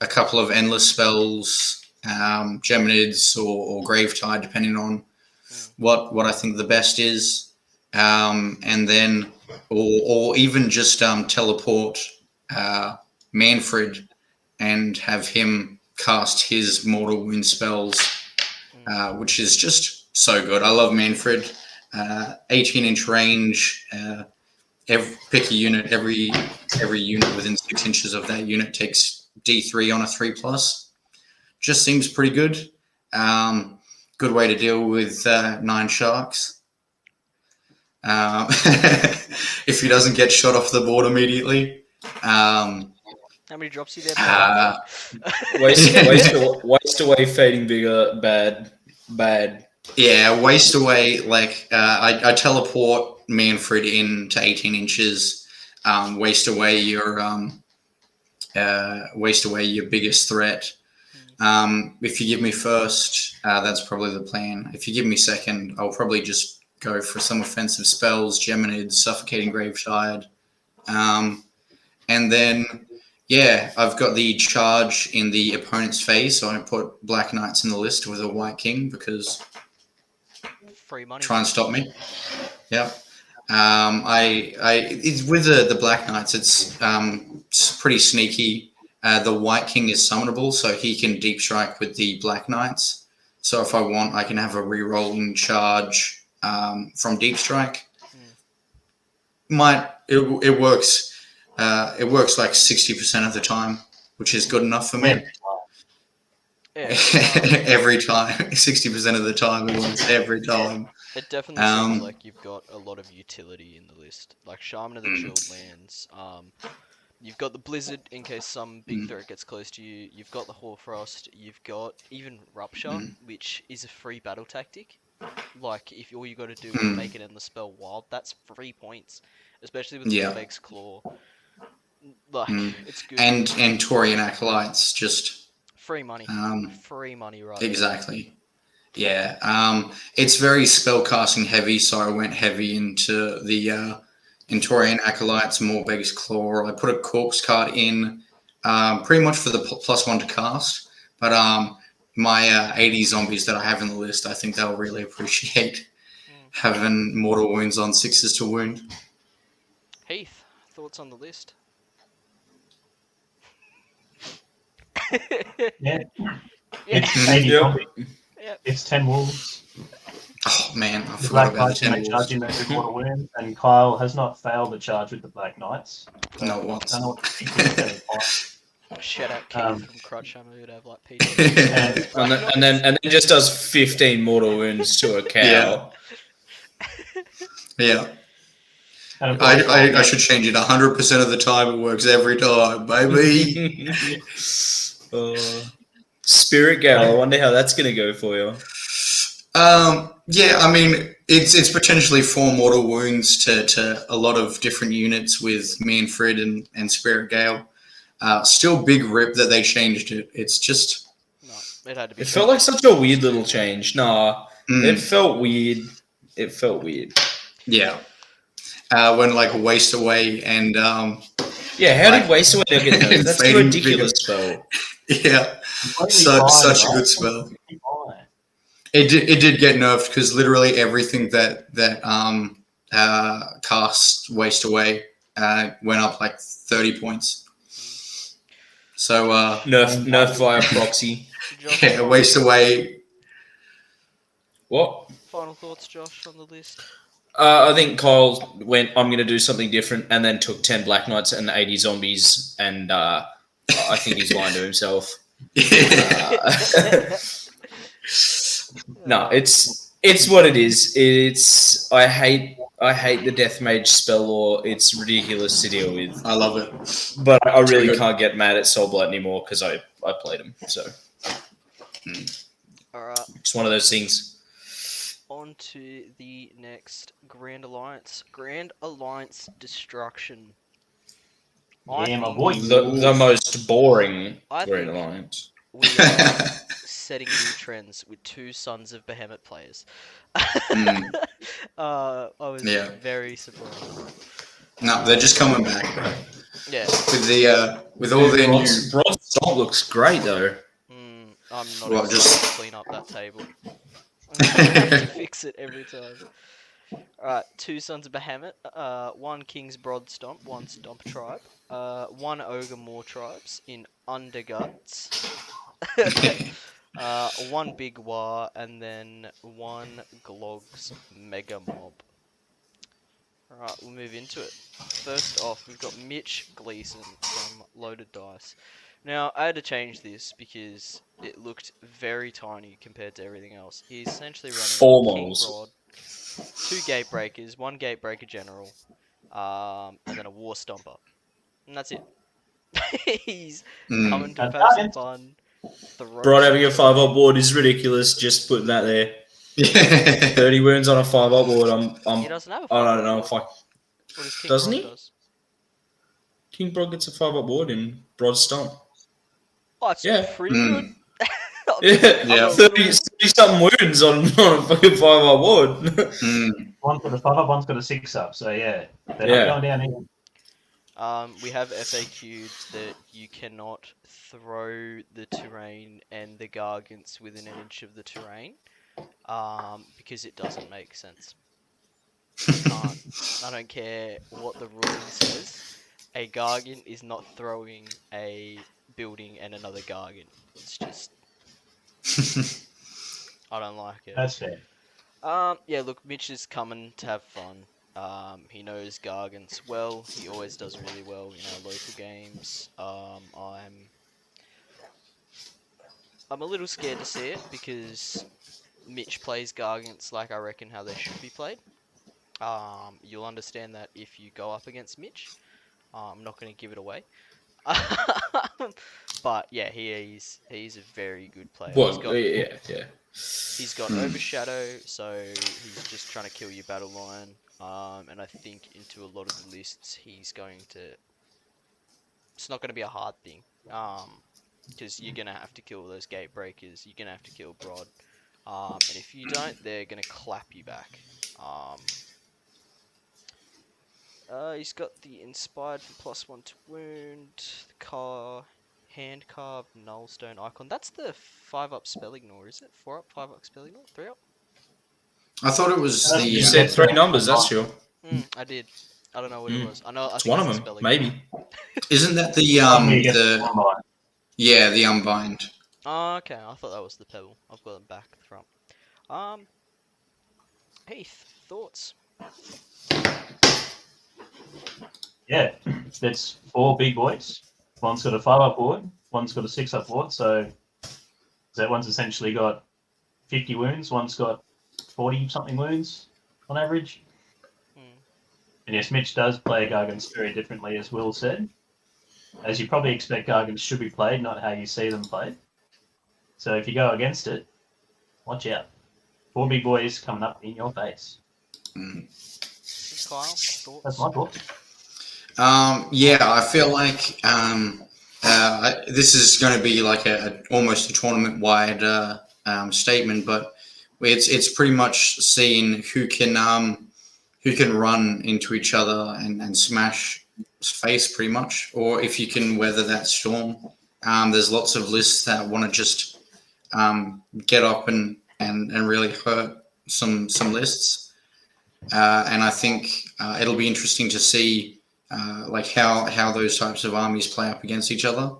couple of endless spells, Geminids or Gravetide, depending on what I think the best is, and then or even just teleport Manfred and have him cast his mortal wound spells, which is just so good. I love Manfred. 18-inch range. Pick a unit. Every unit within 6 inches of that unit takes D3 on a 3+. Just seems pretty good. Good way to deal with 9 sharks. If he doesn't get shot off the board immediately. How many drops you there? Waste away, fading vigor, bad. Yeah, waste away. I teleport Manfred in to 18 inches. Waste away your biggest threat. If you give me first, that's probably the plan. If you give me second, I'll probably just go for some offensive spells, Geminids, Suffocating Gravetide. And then Yeah, I've got the charge in the opponent's phase, so I put Black Knights in the list with a White King because Free money. try and stop me. Yep. It's with the Black Knights. It's pretty sneaky. The White King is summonable, so he can deep strike with the Black Knights. So if I want, I can have a rerolling charge from deep strike. It works. It works like 60% of the time, which is good enough for me. Yeah. Every time, 60% of the time, it works every time. It definitely seems like you've got a lot of utility in the list, like Shaman of the Chilled Lands. You've got the Blizzard in case some big threat gets close to you. You've got the Hoarfrost. You've got even Rupture, which is a free battle tactic. Like if all you got to do is make it endless spell wild, that's 3 points, especially with the Warbeck's Claw. Like it's good. And Taurian Acolytes just free money. Free money, right? Exactly. Yeah. It's very spellcasting heavy, so I went heavy into the Taurian Acolytes, Morbegg's Claw. I put a Corpse card in pretty much for the +1 to cast, but my 80 zombies that I have in the list, I think they'll really appreciate having mortal wounds on 6s to wound. Heath, thoughts on the list? Yeah. Yeah. It's 80 Yep. zombies. Yep. It's 10 wolves. Oh man, I The forgot Black about the Knights can 10 make wolves. charging that with Mortal Wound, and Kyle has not failed the charge with the Black Knights. No, I once. don't know what he could have done. Shout out Keith from Crutch Hammer who'd have like Peter. And then just does 15 mortal wounds to a cow. Yeah. And of course, I should change it. 100% of the time, it works every time, baby. Spirit Gale. I wonder how that's gonna go for you. Yeah, I mean, it's potentially 4 mortal wounds to a lot of different units with me and Fred and Spirit Gale. Still big rip that they changed it. It's just... No, it had to be. It felt like such a weird little change. Nah, it felt weird. It felt weird. Yeah. When like Waste Away and... yeah, how did Waste Away not get nerfed? That's a Fading ridiculous Vigor. spell. Yeah. Fine, Such a right? good spell. Fine. It did get nerfed because literally everything that cast Waste Away went up like 30 points. So Nerf via proxy. Josh, yeah, Waste Away. What? final thoughts, Josh, on the list? I think Kyle went, I'm going to do something different, and then took 10 Black Knights and 80 zombies, and I think he's lying to himself. No, it's what it is. I hate the Death Mage spell lore. It's ridiculous to deal with. I love it. But I really can't get mad at Soulblight anymore because I played him. So Alright, it's one of those things. on to the next Grand Alliance. Grand Alliance Destruction. Yeah, my boy. The most boring I Grand think- Alliance. We are setting new trends with 2 Sons of Behemoth players. I was very surprised. No, they're just coming back, bro. Yeah. With all their new... Broad Stomp looks great though. I'm not Well, excited just- to clean up that table. I'm gonna have to fix it every time. Alright, 2 Sons of Behemoth, 1 King's Broad Stomp, 1 Stomp Tribe, 1 Ogre More Tribes in Underguts, 1 Big War, and then 1 Glogs Mega Mob. Alright, we'll move into it. First off, we've got Mitch Gleason from Loaded Dice. Now, I had to change this because it looked very tiny compared to everything else. He's essentially running 4 King models. Broad, 2 Gatebreakers, 1 Gatebreaker General, and then a War Stomper. And that's it. He's coming to have some fun. Broad having a 5-up board is ridiculous. Just putting that there. 30 wounds on a 5-up board. He doesn't have a 5 I don't know if I. What does King Doesn't Broad he? does? King Broad gets a 5-up board in Broad Stomp. Oh, it's Yeah. pretty good. Yeah, 30 something wounds on a fucking 5-up board. One's got a 5-up, one's got a 6-up, so yeah. They're Yeah. not going down either. We have FAQ'd that you cannot throw the terrain and the gargants within an inch of the terrain, because it doesn't make sense. You can't. I don't care what the ruling says. A gargant is not throwing a building and another gargant. It's just, I don't like it. That's fair. Yeah, look, Mitch is coming to have fun. He knows Gargants well. He always does really well in our local games. I'm a little scared to see it because Mitch plays Gargants like I reckon how they should be played. You'll understand that if you go up against Mitch. I'm not going to give it away. But yeah, he's a very good player. Well, yeah. He's got Overshadow, so he's just trying to kill your battle line. And I think into a lot of the lists, he's going to. It's not going to be a hard thing. Because you're gonna have to kill those gate breakers. You're gonna have to kill Broad. And if you don't, they're gonna clap you back. He's got the inspired for +1 to wound, the hand carved nullstone icon. That's the 5-up spell ignore, is it? 4-up, 5-up spell ignore, 3-up. I thought it was the. You said 3 numbers, that's sure. I did. I don't know what it was. I know. I It's think one it's of the them, spell ignore. maybe. Isn't that the Online. yeah, the unbind? Oh, okay. I thought that was the pebble. I've got it back at the front. Heath, thoughts? Yeah, it's 4 big boys. One's got a 5-up board, one's got a 6-up board, so that one's essentially got 50 wounds, one's got 40-something wounds on average. And yes, Mitch does play Gargants very differently, as Will said. As you probably expect, Gargants should be played, not how you see them played. So if you go against it, watch out. 4 big boys coming up in your face. Kyle, thoughts? That's my thought. Yeah, I feel like this is going to be like almost a tournament-wide statement, but it's pretty much seeing who can run into each other and smash face pretty much, or if you can weather that storm. There's lots of lists that want to just get up and really hurt some lists, and I think it'll be interesting to see like how those types of armies play up against each other.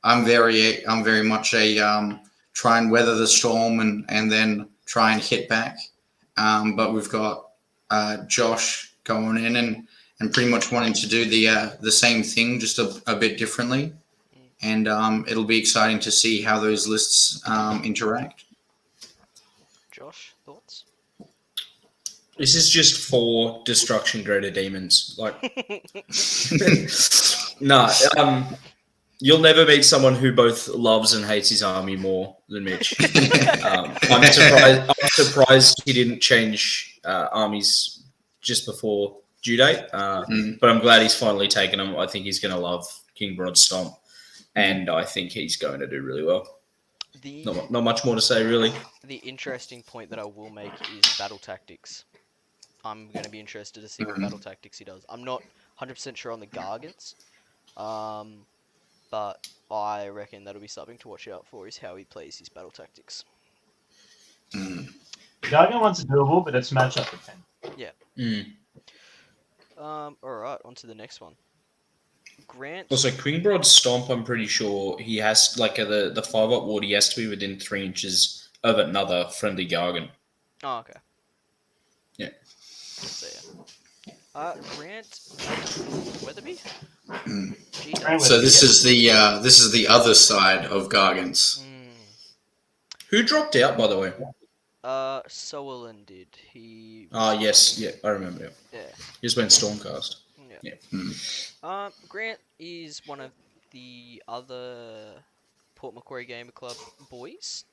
I'm very much a try and weather the storm and then try and hit back. But we've got Josh going in and pretty much wanting to do the same thing, just a bit differently. And it'll be exciting to see how those lists interact. Josh, thoughts? This is just 4 destruction greater demons. Like, you'll never meet someone who both loves and hates his army more than Mitch. I'm surprised he didn't change armies just before due date. But I'm glad he's finally taken them. I think he's going to love King Broad Stomp, and I think he's going to do really well. Not much more to say, really. The interesting point that I will make is battle tactics. I'm going to be interested to see what battle tactics he does. I'm not 100% sure on the Gargants, but I reckon that'll be something to watch out for, is how he plays his battle tactics. Gargant one's doable, but it's matchup dependent. Yeah. Alright, on to the next one. Grant. Also, King Broad Stomp, I'm pretty sure he has, like, the 5-up ward, he has to be within 3 inches of another friendly Gargant. Oh, okay. Yeah. Grant Weatherby? So this is the other side of Gargants. Who dropped out, by the way? Soerlin did. He. Yes, yeah, I remember. Yeah. He just went Stormcast. Yeah. Grant is one of the other Port Macquarie Gamer Club boys.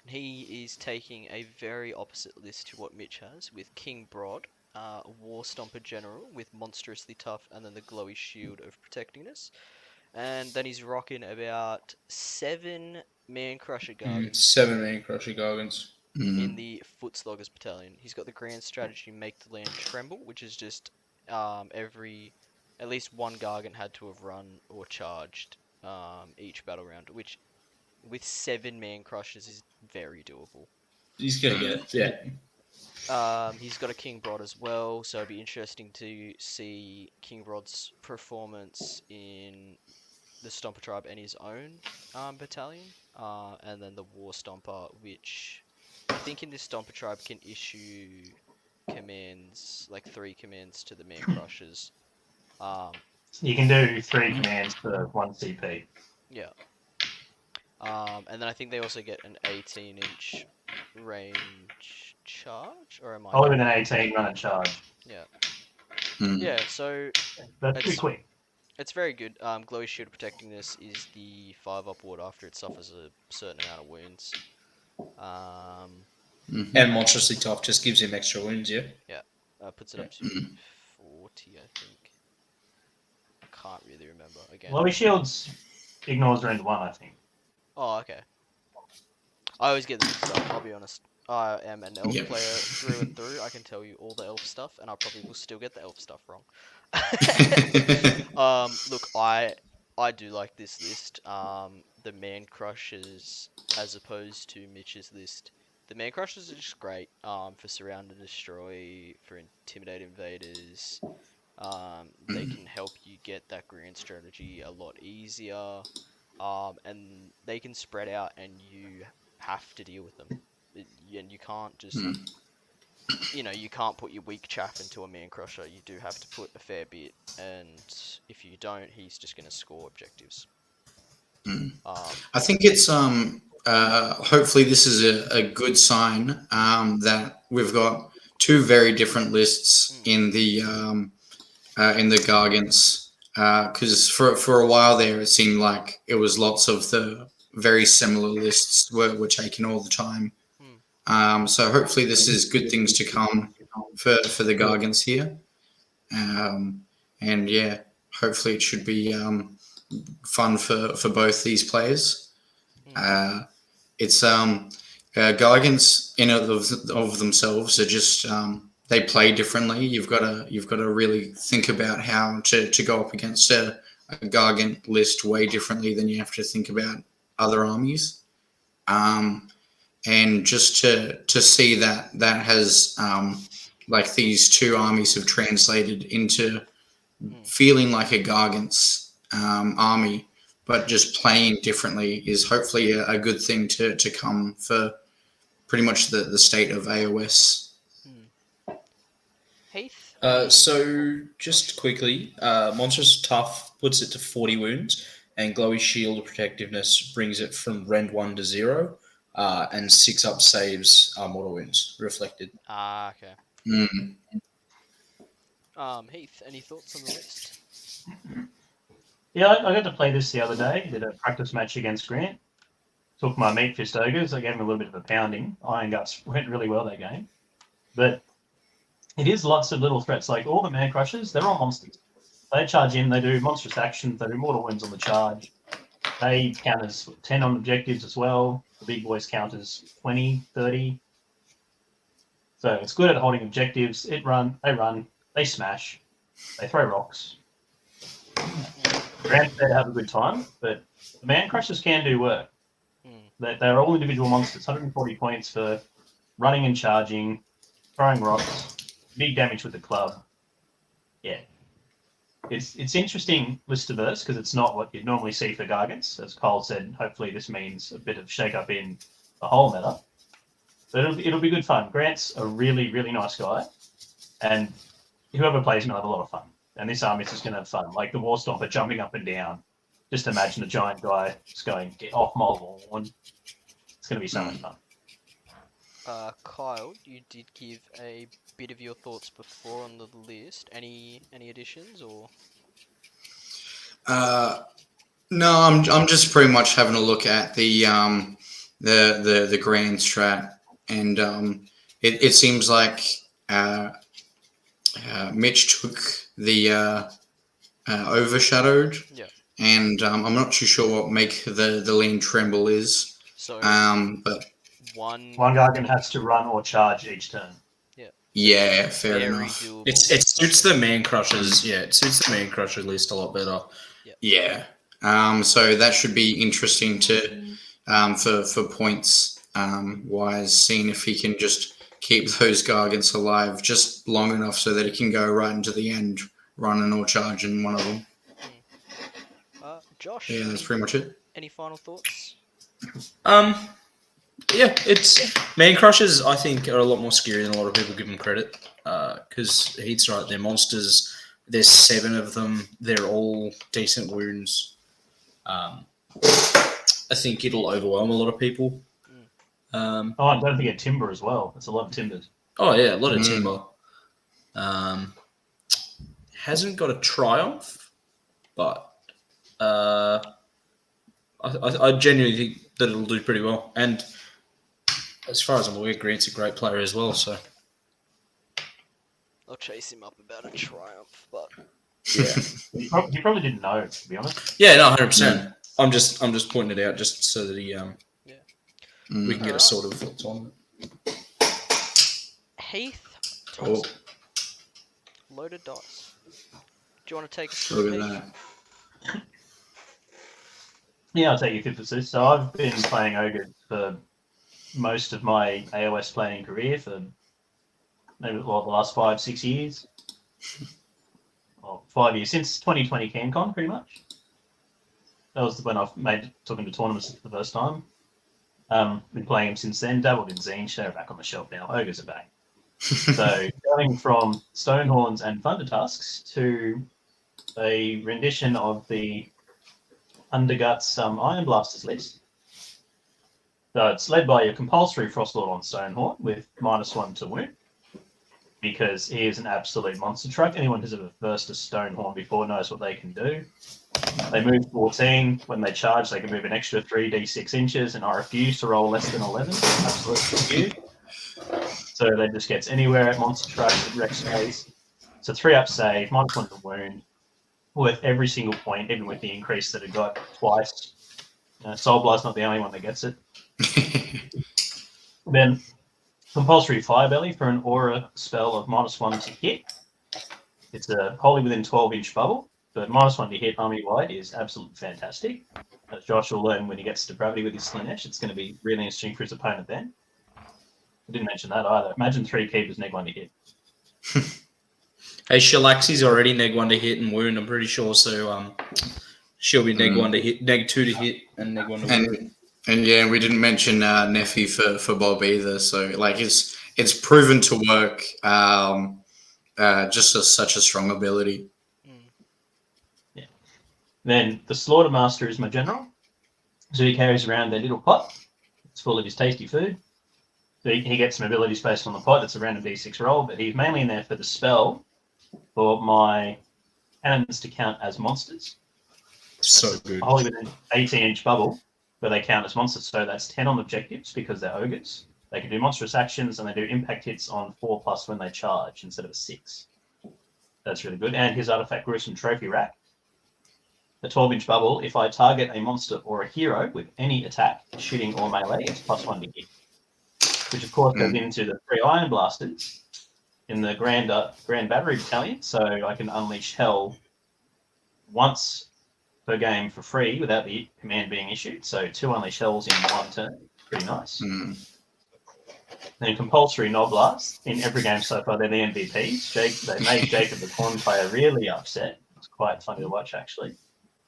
And he is taking a very opposite list to what Mitch has, with King Broad, War Stomper General with Monstrously Tough, and then the Glowy Shield of Protectingness. And then he's rocking about 7 Man Crusher Gargants. 7 Man Crusher Gargants. In the Foot Sloggers Battalion. He's got the grand strategy Make the Land Tremble, which is just every at least one Gargant had to have run or charged each battle round, which with 7 man crushes is very doable. He's gonna get it. Yeah. He's got a King Brod as well, so it'd be interesting to see King Brod's performance in the Stomper tribe and his own battalion, and then the War Stomper, which I think in this Stomper tribe can issue commands, like 3 commands to the man crushers. You can do 3 commands for 1 CP. Yeah. And then I think they also get an 18-inch range charge, or am I? I'll live in an 18 run and charge. Yeah. Mm. Yeah. So That's pretty It's- quick. it's very good. Glowy Shield protecting this is the 5 upward after it suffers a certain amount of wounds. Mhm. And monstrously tough just gives him extra wounds. Yeah. Puts it up to 40, I think. I can't really remember again. Glowy Shields ignores round 1, I think. Oh, okay. I always get the mixed up, I'll be honest. I am an elf Yep. player through and through. I can tell you all the elf stuff, and I probably will still get the elf stuff wrong. Look, I do like this list. The man crushers, as opposed to Mitch's list. The man crushers are just great. For surround and destroy, for intimidate invaders. They can help you get that grand strategy a lot easier. And they can spread out, and you have to deal with them. And you can't just, you can't put your weak chaff into a man crusher. You do have to put a fair bit, and if you don't, he's just going to score objectives. I think it's hopefully this is a good sign that we've got 2 very different lists in the Gargants, because for a while there it seemed like it was lots of the very similar lists were taken all the time. So hopefully this is good things to come for the Gargants here, and yeah, hopefully it should be fun for both these players. It's Gargants in of themselves are just they play differently. You've got to really think about how to go up against a Gargant list way differently than you have to think about other armies. And just to see that has like these 2 armies have translated into feeling like a Gargant's army, but just playing differently is hopefully a good thing to come for pretty much the state of AOS. Heath? So just quickly, monstrous tough puts it to 40 wounds, and glowy shield protectiveness brings it from rend 1 to 0. And 6 up saves mortal wounds reflected. Okay. Mm. Heath, any thoughts on the list? Yeah, I got to play this the other day. Did a practice match against Grant. Took my Meat Fist Ogres. I gave him a little bit of a pounding. Iron Guts went really well that game. But it is lots of little threats. Like all the Man Crushers, they're all monsters. They charge in, they do monstrous actions, they do mortal wounds on the charge. They count as 10 on objectives as well. The big boys count as 20, 30. So it's good at holding objectives. They run, they smash, they throw rocks. Grant's there to have a good time, but the Man Crushers can do work. They're all individual monsters. 140 points for running and charging, throwing rocks, big damage with the club. Yeah. It's interesting list of verse because it's not what you'd normally see for Gargants. As Cole said, hopefully this means a bit of shake-up in the whole meta. But it'll be good fun. Grant's a really, really nice guy, and whoever plays him will have a lot of fun. And this army's just going to have fun. Like the War Stomper jumping up and down. Just imagine a giant guy just going, get off my lawn. It's going to be so much fun. Kyle, you did give a bit of your thoughts before on the list. Any additions or? No, I'm just pretty much having a look at the grand strat, and it seems like Mitch took the overshadowed, Yeah. and I'm not too sure what make the lean tremble is. So But one Gargant has to run or charge each turn. Yeah. Yeah, fair Very enough. doable. It suits the man crushers. Yeah, it suits the man crusher list a lot better. Yeah. So that should be interesting to for points wise, seeing if he can just keep those Gargants alive just long enough so that he can go right into the end, running or charging one of them. Josh, Yeah, that's pretty much it. any final thoughts? Yeah, it's man crushers. I think are a lot more scary than a lot of people give them credit. Because Heath's right, they're monsters. There's 7 of them. They're all decent wounds. I think it'll overwhelm a lot of people. And don't forget timber as well. It's a lot of timbers. Oh yeah, a lot of timber. Hasn't got a triumph, but I genuinely think that it'll do pretty well. And as far as I'm aware, Grant's a great player as well. So I'll chase him up about a triumph, but yeah, He probably didn't know, to be honest. yeah, no, 100%. I'm just pointing it out just so that he we can get a sort of thoughts on it. Heath, Oh, loaded dice. Do you want to take us look through at Heath? that. Yeah, I'll take you fifth for this. So I've been playing Ogre for most of my AOS playing career for maybe the last 5-6 years. Well, 5 years since 2020 CanCon, pretty much. That was when I took him to tournaments for the first time. Been playing him since then. Dabbled in Zinch. They're back on the shelf now. Ogres are back. So going from Stonehorns and Thunder Tusks to a rendition of the Underguts Iron Blasters list. So it's led by your compulsory Frostlord on Stonehorn with -1 to wound, because he is an absolute monster truck. Anyone who's ever versed a Stonehorn before knows what they can do. They move 14. When they charge, they can move an extra 3d6 inches, and I refuse to roll less than 11. Absolutely refuse. So that just gets anywhere at monster truck, wreck space. It's a 3-up save, -1 to wound, worth every single point, even with the increase that it got twice. Soul Blight's not the only one that gets it. Then compulsory Firebelly for an aura spell of -1 to hit. It's a wholly within 12-inch bubble, but -1 to hit army-wide is absolutely fantastic. As Josh will learn when he gets to gravity with his Slaanesh, it's going to be really interesting for his opponent then. I didn't mention that either. Imagine 3 keepers neg 1 to hit. Hey, Shalaxi's already neg 1 to hit and wound. I'm pretty sure. So she'll be neg 1 to hit, neg 2 to hit, and neg 1 to wound. And yeah, we didn't mention Neffy for Bob either. So like it's proven to work. Just such a strong ability. Yeah. Then the Slaughtermaster is my general. So he carries around their little pot. It's full of his tasty food. So he gets some abilities based on the pot. It's a random d6 roll, but he's mainly in there for the spell for my cannons to count as monsters. So good. Wholly within 18-inch bubble, but they count as monsters. So that's 10 on objectives because they're ogres. They can do monstrous actions, and they do impact hits on 4+ when they charge instead of a 6. That's really good. And his artifact gruesome trophy rack. The 12-inch bubble, if I target a monster or a hero with any attack, shooting or melee, it's +1 to hit. Which of course goes into the 3 Iron Blasters in the Grand Battery Battalion, so I can unleash hell once per game for free without the command being issued. So 2 unleash hells in 1 turn. Pretty nice. Then compulsory Knob Blast. In every game so far, they're the MVPs. They made Jacob the Corn player really upset. It's quite funny to watch, actually.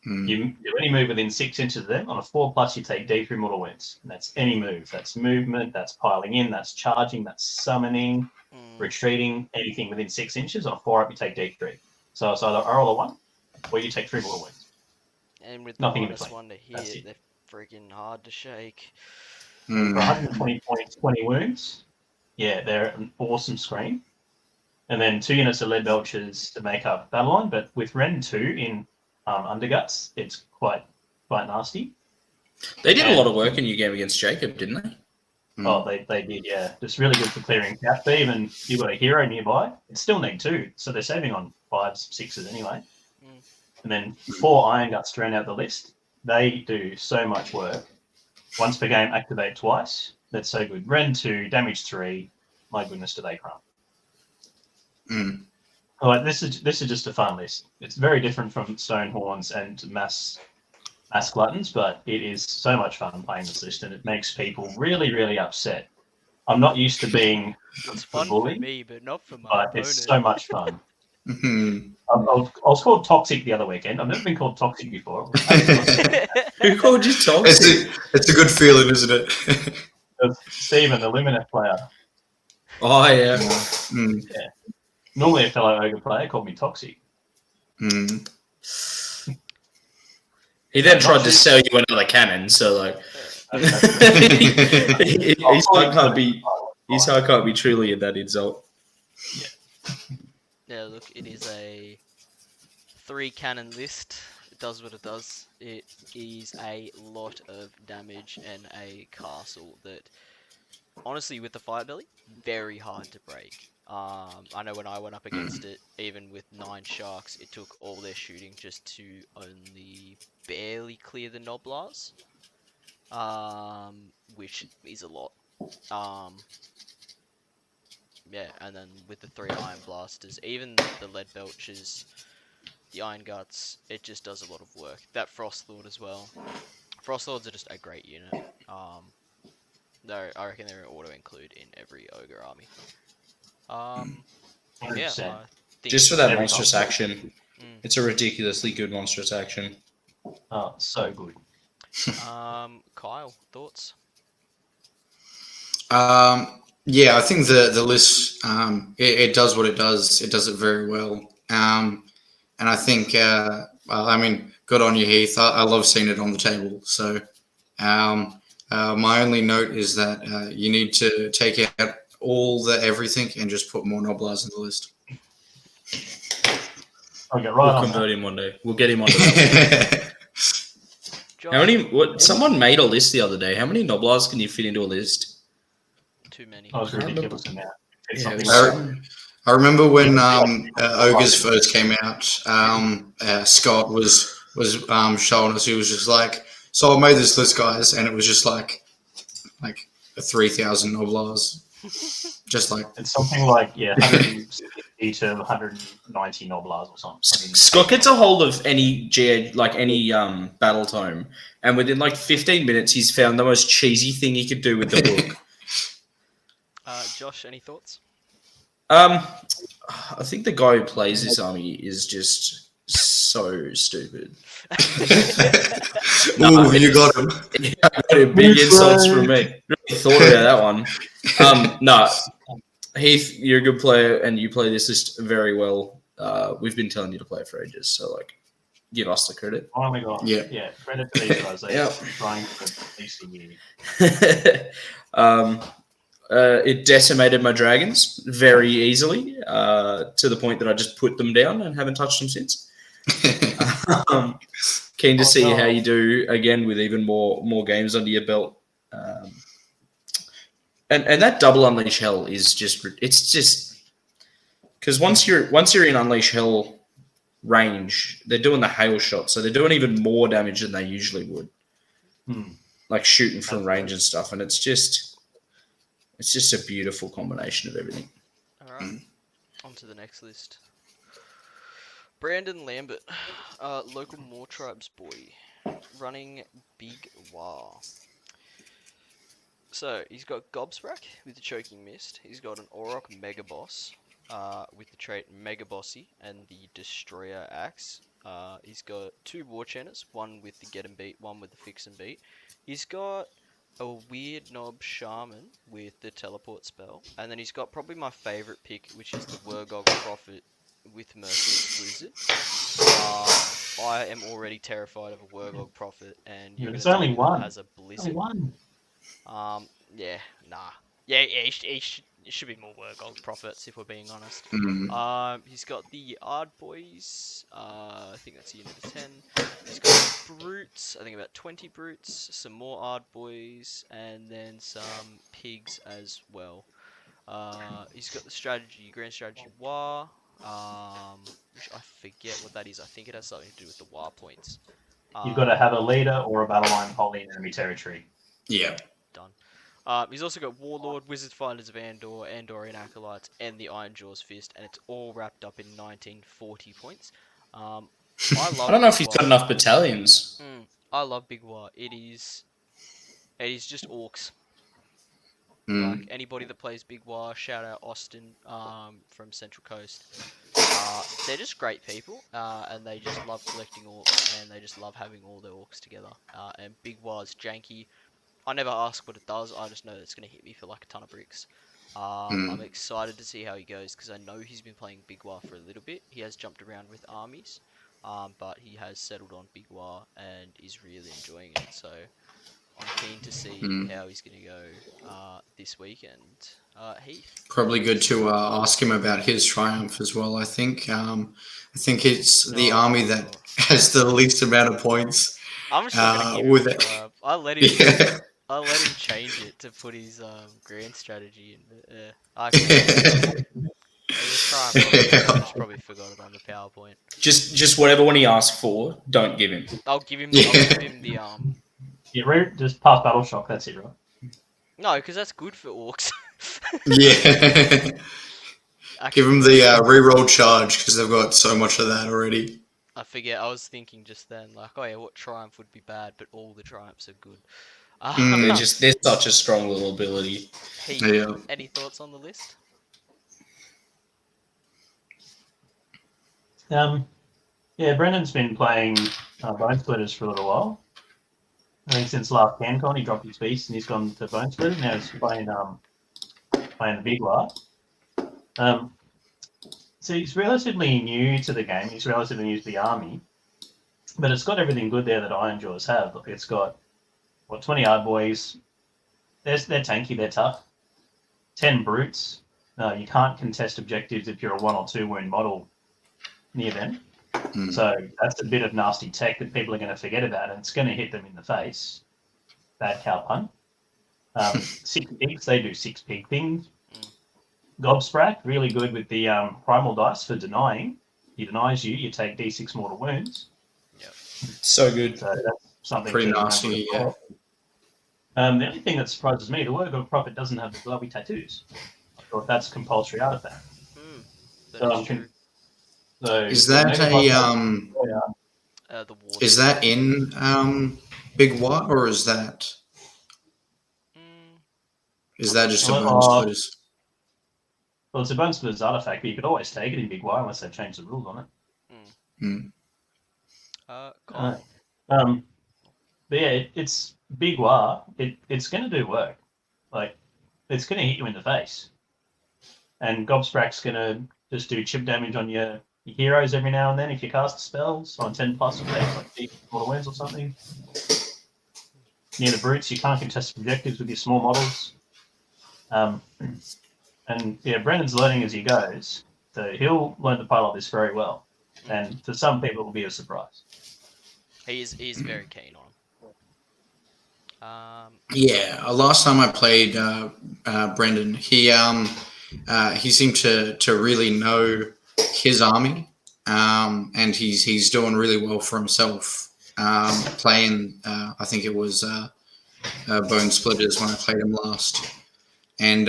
You do any move within 6 inches of them. On a 4+, you take D3 mortal wounds. And that's any move. That's movement, that's piling in, that's charging, that's summoning, retreating, anything within 6 inches. On a 4-up, you take D3. So it's either roll a 1 or you take 3 mortal wounds. And with Nothing in the between. -1 to hit, they're freaking hard to shake. For 120 points, 20 wounds. Yeah, they're an awesome screen. And then 2 units of lead belchers to make up Babylon, but with Ren 2 in Underguts, it's quite nasty. They did a lot of work in your game against Jacob, didn't they? Oh, they did, yeah. It's really good for clearing cap. Even you've got a hero nearby, it's still neg 2, so they're saving on 5s, 6s anyway. And then 4 Iron Guts to round out the list. They do so much work. Once per game, activate twice. That's so good. Ren 2, damage 3. My goodness, do they crump. Mm. Like this is just a fun list. It's very different from Stonehorns and mass gluttons, but it is so much fun playing this list, and it makes people really, really upset. I'm not used to being It's the fun for bully, me, but not for my but it's so opponent. much fun. Mhm. I was called toxic the other weekend. I've never been called toxic before. It was absolutely Who called you toxic? It's a good feeling, isn't it? It was Stephen, the Lumineth player. Oh yeah. Mm, Normally a fellow ogre player called me toxic. mm. He then I'm tried not to sure- sell you another cannon, so like I'll his call heart you can't be his Fine. heart can't be truly in that insult. Yeah, look, it is a 3 cannon list. It does what it does. It is a lot of damage and a castle that, honestly, with the fire belly, very hard to break. I know when I went up against it, even with 9 sharks, it took all their shooting just to only barely clear the Noblars, which is a lot. Um, yeah, and then with the 3 iron blasters, even the lead belchers, the iron guts, it just does a lot of work. That frost lord as well. Frost lords are just a great unit. Though I reckon they're auto include in every ogre army. Yeah, 100%. I think Just for it's that Every monstrous time. action. Mm. It's a ridiculously good monstrous action. Oh, so good. Kyle, thoughts? Yeah, I think the list it does what it does. It does it very well. And I think well, I mean, good on you, Heath. I love seeing it on the table. So my only note is that you need to take out all the everything and just put more Noblars in the list. I'll get right We'll on convert him one day. We'll get him onto that. Josh, How many? What? Someone made a list the other day. How many Noblars can you fit into a list? Too many. that. That was I remember- ridiculous amount. It's Yeah, it something was like some- I remember when Yeah. Ogres first came out. Scott was showing us. He was just like, "So I made this list, guys," and it was just like 3,000 Noblars, just like It's something like 160 to 190 Noblars or something. I mean, Scott gets a hold of any like any battle tome, and within like 15 minutes, he's found the most cheesy thing he could do with the book. Josh, any thoughts? I think the guy who plays this army is just so stupid. "Ooh, you got him." Big insults from me. Really thought about that one. No, Heath, you're a good player, and you play this list very well. We've been telling you to play it for ages, so like, give us the credit. Finally got Yeah. Credit to these guys. They've Yeah. been trying for at least a year. It decimated my dragons very easily to the point that I just put them down and haven't touched them since. Keen to see how you do again with even more games under your belt. And that double unleash hell is just because once you're in unleash hell range, they're doing the hail shot, so they're doing even more damage than they usually would, like shooting from range and stuff. And it's just a beautiful combination of everything. All right, on to the next list. Brandon Lambert, local Moor Tribes boy, running Big Wah. So he's got Gobsprack with the Choking Mist. He's got an Auroch Mega Boss with the trait Mega Bossy and the Destroyer Axe. He's got 2 War Chanters, one with the Get and Beat, one with the Fix and Beat. He's got a Weird Knob Shaman with the Teleport spell, and then he's got probably my favourite pick, which is the Wurgog Prophet with Merciless Blizzard. I am already terrified of a Wurgog Prophet, and you're going There's to tell only me that one. it has a Blizzard. Only one. Yeah, nah. Yeah, it should be more Wurgog Prophets, if we're being honest. He's got the Ard Boys, I think that's a unit of 10. He's got Brutes, I think about 20 Brutes, some more Ard Boys, and then some Pigs as well. He's got the Grand Strategy War, which I forget what that is. I think it has something to do with the War points. You've got to have a leader or a battle line holding enemy territory. Yeah. Done. He's also got Warlord, Wizard Finders of Andor, Andorian Acolytes, and the Iron Jaws Fist, and it's all wrapped up in 1940 points. I love I don't know if Big he's got War. enough battalions. I love Big War. It is just orcs. Mm. Like anybody that plays Big War, shout out Austin from Central Coast. They're just great people, and they just love collecting orcs, and they just love having all their orcs together. And Big War's janky. I never ask what it does. I just know it's going to hit me for like a ton of bricks. I'm excited to see how he goes because I know he's been playing Big War for a little bit. He has jumped around with armies, but he has settled on Big War and is really enjoying it. So I'm keen to see how he's going to go this weekend. Heath. Probably good to ask him about his triumph as well. I think it's the army that has the least amount of points. I'm just not going to give him a triumph. I let him. Yeah. I let him change it to put his grand strategy in. I can't. The triumph. I just probably forgot it on the PowerPoint. Just whatever one he asks for, don't give him. I'll give him. Yeah. I'll give him the Just pass battle shock. That's it, right? No, because that's good for orcs. Yeah. Actually, Give him the reroll charge because they've got so much of that already. I forget. I was thinking just then, like, oh yeah, what triumph would be bad, but all the triumphs are good. They're such a strong little ability. Heath, Yeah. any thoughts on the list? Yeah, Brendan's been playing Bone Splitters for a little while. I think since last CanCon he dropped his beast and he's gone to Bone Splitters. Now he's playing the Big War. So he's relatively new to the game. He's relatively new to the army, but it's got everything good there that Iron Jaws have. Look, it's got 20 Yard Boys. They're tanky. They're tough. 10 Brutes. You can't contest objectives if you're a 1 or 2 wound model near them. So that's a bit of nasty tech that people are going to forget about, and it's going to hit them in the face. Bad cow pun. 6 pigs, they do 6 pig things. Gobsprat, really good with the primal dice for denying. He denies you, you take d6 mortal wounds. Yep. So good. So that's something Pretty to nasty, remember. The only thing that surprises me, the Word of Prophet doesn't have the glowy tattoos. I thought that's a compulsory artifact. That is true. So Is that The water. is that in Big War or is that just a Bone Splitters? Well, it's a Bone Splitters artifact, but you could always take it in Big War unless they change the rules on it. Kyle. But yeah, it's Big War. It's going to do work. Like, it's going to hit you in the face. And Gobsprat's going to just do chip damage on your heroes every now and then if you cast spells on 10 plus with like deep mortal wounds or something. Near the Brutes, you can't contest objectives with your small models. And yeah, Brendan's learning as he goes. So he'll learn to pilot this very well. And for some people, it will be a surprise. He's very keen on him. Yeah, last time I played Brendan, he seemed to really know his army, and he's doing really well for himself. Playing, I think it was Bone Splitters when I played him last, and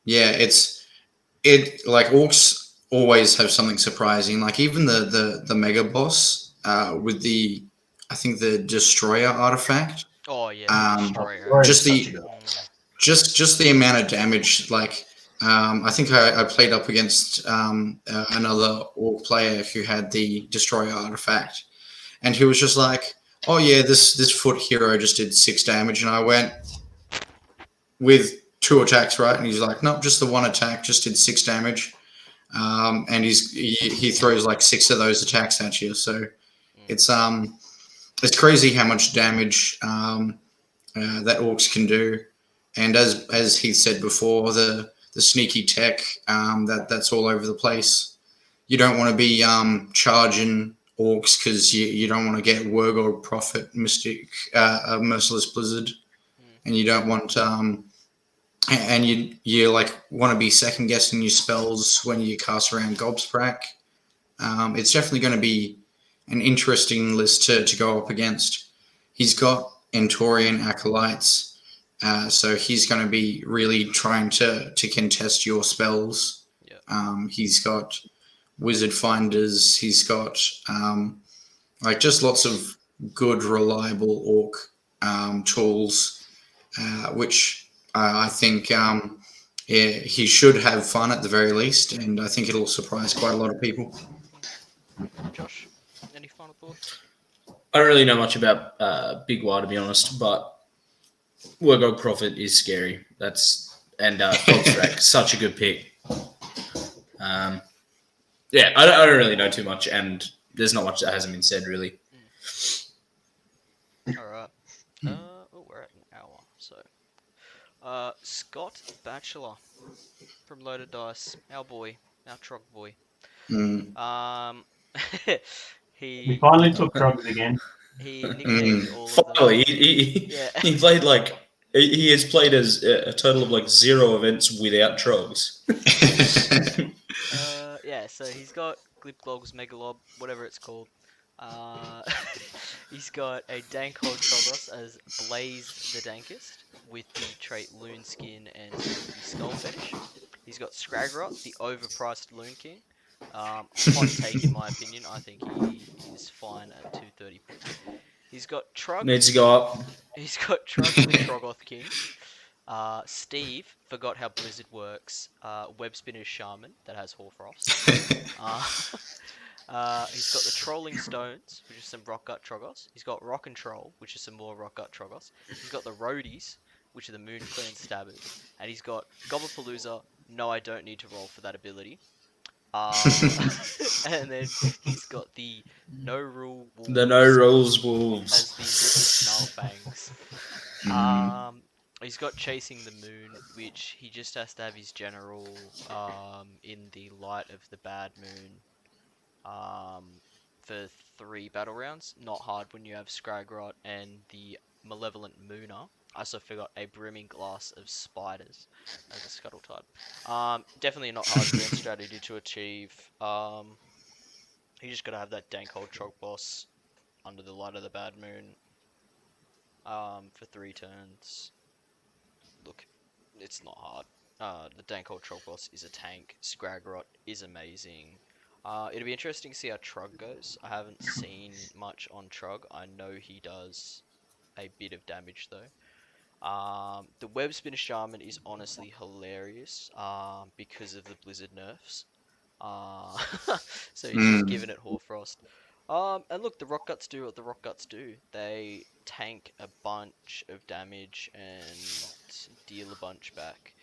yeah, it like orcs always have something surprising. Like even the mega boss with the I think the destroyer artifact. Oh yeah, destroyer. Just the amount of damage. Like I think I played up against another orc player who had the destroyer artifact, and he was just like, "Oh yeah, this foot hero just did 6 damage," and I went with 2 attacks, right? And he's like, "Nope, just the 1 attack, just did 6 damage," and he throws like 6 of those attacks at you. So it's crazy how much damage that orcs can do, and as he said before, the sneaky tech that's all over the place. You don't want to be charging orcs because you don't want to get Wurg Prophet, Mystic, Merciless Blizzard, and you don't want and you like want to be second guessing your spells when you cast around Gobsprat. It's definitely going to be an interesting list to go up against. He's got Entorian Acolytes, So he's going to be really trying to contest your spells. Yeah. He's got wizard finders. He's got like just lots of good, reliable orc tools, which I think he should have fun at the very least, and I think it'll surprise quite a lot of people. Josh, any final thoughts? I don't really know much about Big Y, to be honest, but Wargog Prophet is scary. And Fogstrak, such a good pick. Yeah, I don't really know too much, and there's not much that hasn't been said, really. All right. We're at an hour, so. Scott Batchelor from Loaded Dice, our boy, our Trog boy. Mm. We He finally took drugs again. nicknamed all of them. Finally, Yeah. he played he has played as a total of 0 events without Trogs. Yeah, so he's got Glipglogs, Megalob, whatever it's called. He's got a Dankhold Trogos as Blaze the Dankest with the trait Loon Skin and Spooky Skull Fetish. He's got Scragrot, the overpriced Loon King. Hot take in my opinion. I think he is fine at 230 points. He's got Trug. Needs to go up. He's got Trug the Trogoth King. Steve forgot how Blizzard works. Web Spinner's Shaman that has Hoarfrost. He's got the Trolling Stones, which is some Rock Gut Trogos. He's got Rock and Troll, which is some more Rock Gut Trogos. He's got the Roadies, which are the Moon Clan Stabbers. And he's got Gobblepalooza. No, I don't need to roll for that ability. And then he's got the No Rule Wolves. The No Rules Wolves. As the Snarl Fangs. He's got Chasing the Moon, which he just has to have his general in the light of the bad moon for 3 battle rounds. Not hard when you have Scragrot and the Malevolent Mooner. I also forgot a Brimming Glass of Spiders as a Scuttle Tide. Definitely not hard grand strategy to achieve. You just gotta have that Dankhold Trog boss under the light of the bad moon for 3 turns. Look, it's not hard. The Dankhold Trog boss is a tank. Scragrot is amazing. It'll be interesting to see how Trug goes. I haven't seen much on Trug. I know he does a bit of damage though. The Web Spinner Shaman is honestly hilarious because of the Blizzard nerfs. So he's just giving it Hoarfrost. And look, the Rock Guts do what the Rock Guts do. They tank a bunch of damage and deal a bunch back.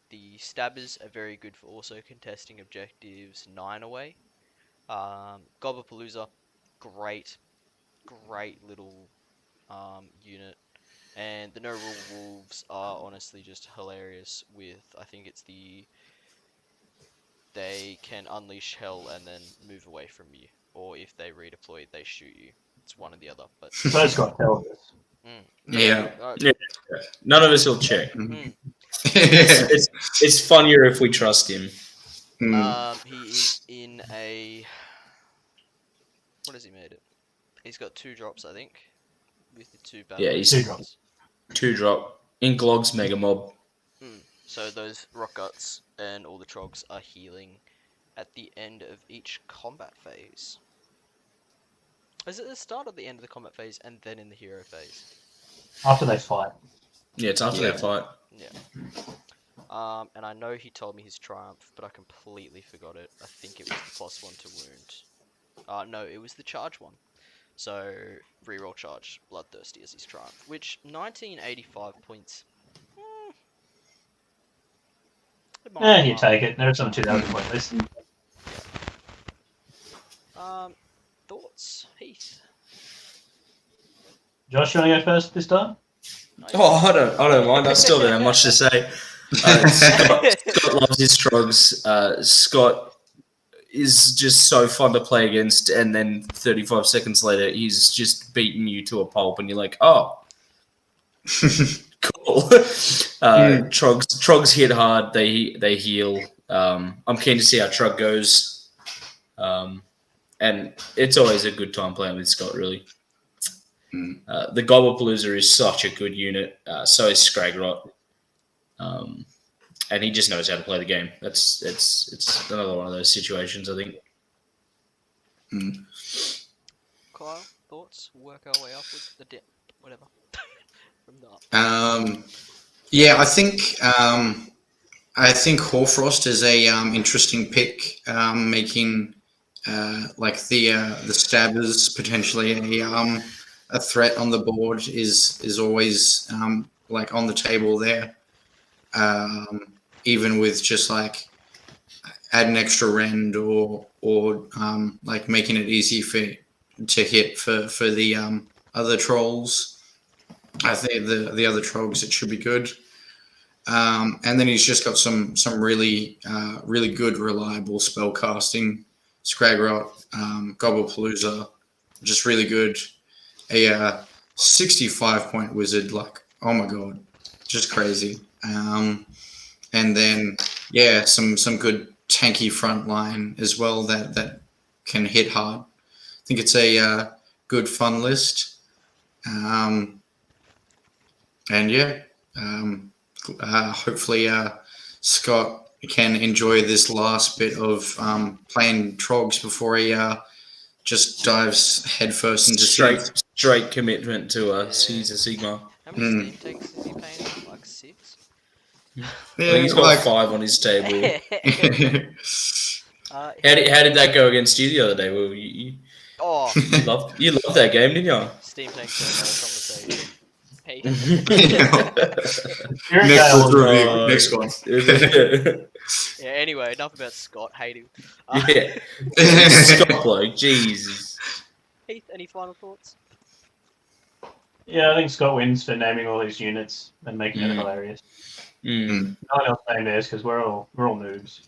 The Stabbers are very good for also contesting objectives 9 away. Gobblepalooza, great little unit. And the No Rule Wolves are honestly just hilarious with, I think it's they can unleash hell and then move away from you. Or if they redeploy, they shoot you. It's one or the other. But Both got Pelvis. Yeah. Yeah. None of us will check. Mm. It's funnier if we trust him. He is in a... What has he made it? He's got 2 drops, I think. With the 2 battle. Yeah, he's 2 drops. 2 drop. Inklog's Mega Mob. So those Rock Guts and all the Trogs are healing at the end of each combat phase. Is it the start or the end of the combat phase and then in the hero phase? After they fight. Yeah, it's after that fight. Yeah. And I know he told me his triumph, but I completely forgot it. I think it was the +1 to wound. No, it was the charge one. So, reroll charge, Bloodthirsty as his triumph, which 1985 points. You take it. There's some 2,000 point list. Thoughts, Heath? Josh, you want to go first this time? Oh, I don't mind. I still don't have much to say. Scott loves his Trogs. Scott is just so fun to play against, and then 35 seconds later, he's just beaten you to a pulp, and you're like, oh, cool. Trogs hit hard. They heal. I'm keen to see how Trug goes. And it's always a good time playing with Scott, really. The Gobblepalooza is such a good unit. So is Scragrot. And he just knows how to play the game. It's another one of those situations, I think. Kyle, thoughts? Work our way upwards. The dip, whatever. From the up. Yeah, I think Horfrost is a interesting pick, making like the stabbers potentially a threat on the board is always like on the table there. Even with just like add an extra rend or like making it easy to hit for the other trolls. I think the other trolls it should be good. And then he's just got some really really good reliable spell casting. Scragrot, Gobblepalooza, just really good. A 65-point wizard, like oh my god, just crazy. And then yeah, some good tanky front line as well that can hit hard. I think it's a good fun list. And yeah, hopefully Scott can enjoy this last bit of playing Trogs before he just dives headfirst into Straight commitment to Yeah. Caesar Sigma. How many Steam tanks is he paying now? Like 6? I think he's got like, 5 on his table. uh, How did that go against you the other day? Well, oh, you loved that game, didn't you? Steam tanks are another conversation. Hey. next review, Oh, next one. Yeah, anyway, enough about Scott. Hate him. Yeah. Scott bloke, Jesus. Heath, any final thoughts? Yeah, I think Scott wins for naming all his units and making it hilarious. No one else named theirs because we're all noobs.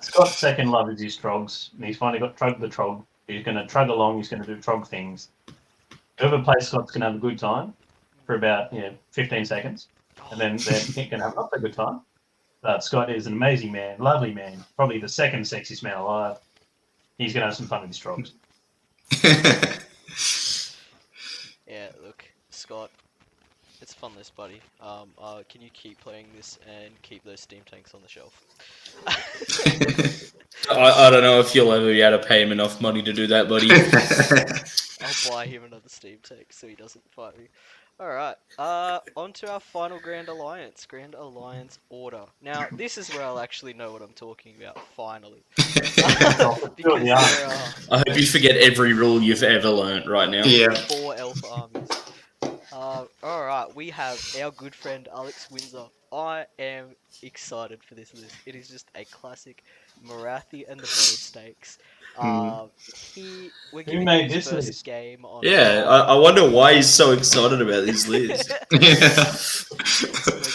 Scott's second love is his trogs, and he's finally got Trug the Trog. He's going to trug along. He's going to do trog things. Whoever plays Scott's going to have a good time for about 15 seconds, and then they're going to have not so good time. But Scott is an amazing man, lovely man, probably the second sexiest man alive. He's going to have some fun with his trogs. Yeah, look, Scott, it's a fun list, buddy. Can you keep playing this and keep those Steam tanks on the shelf? I don't know if you'll ever be able to pay him enough money to do that, buddy. I'll buy him another Steam tank so he doesn't fight me. Alright, on to our final Grand Alliance order. Now, this is where I'll actually know what I'm talking about, finally. Because there are I hope you forget every rule you've ever learnt right now. Yeah. 4 Alpha armies. Alright, we have our good friend Alex Windsor. I am excited for this list. It is just a classic Marathi and the Bird Stakes. We're giving made him his this first list? game on. Yeah, I wonder why he's so excited about this list. We're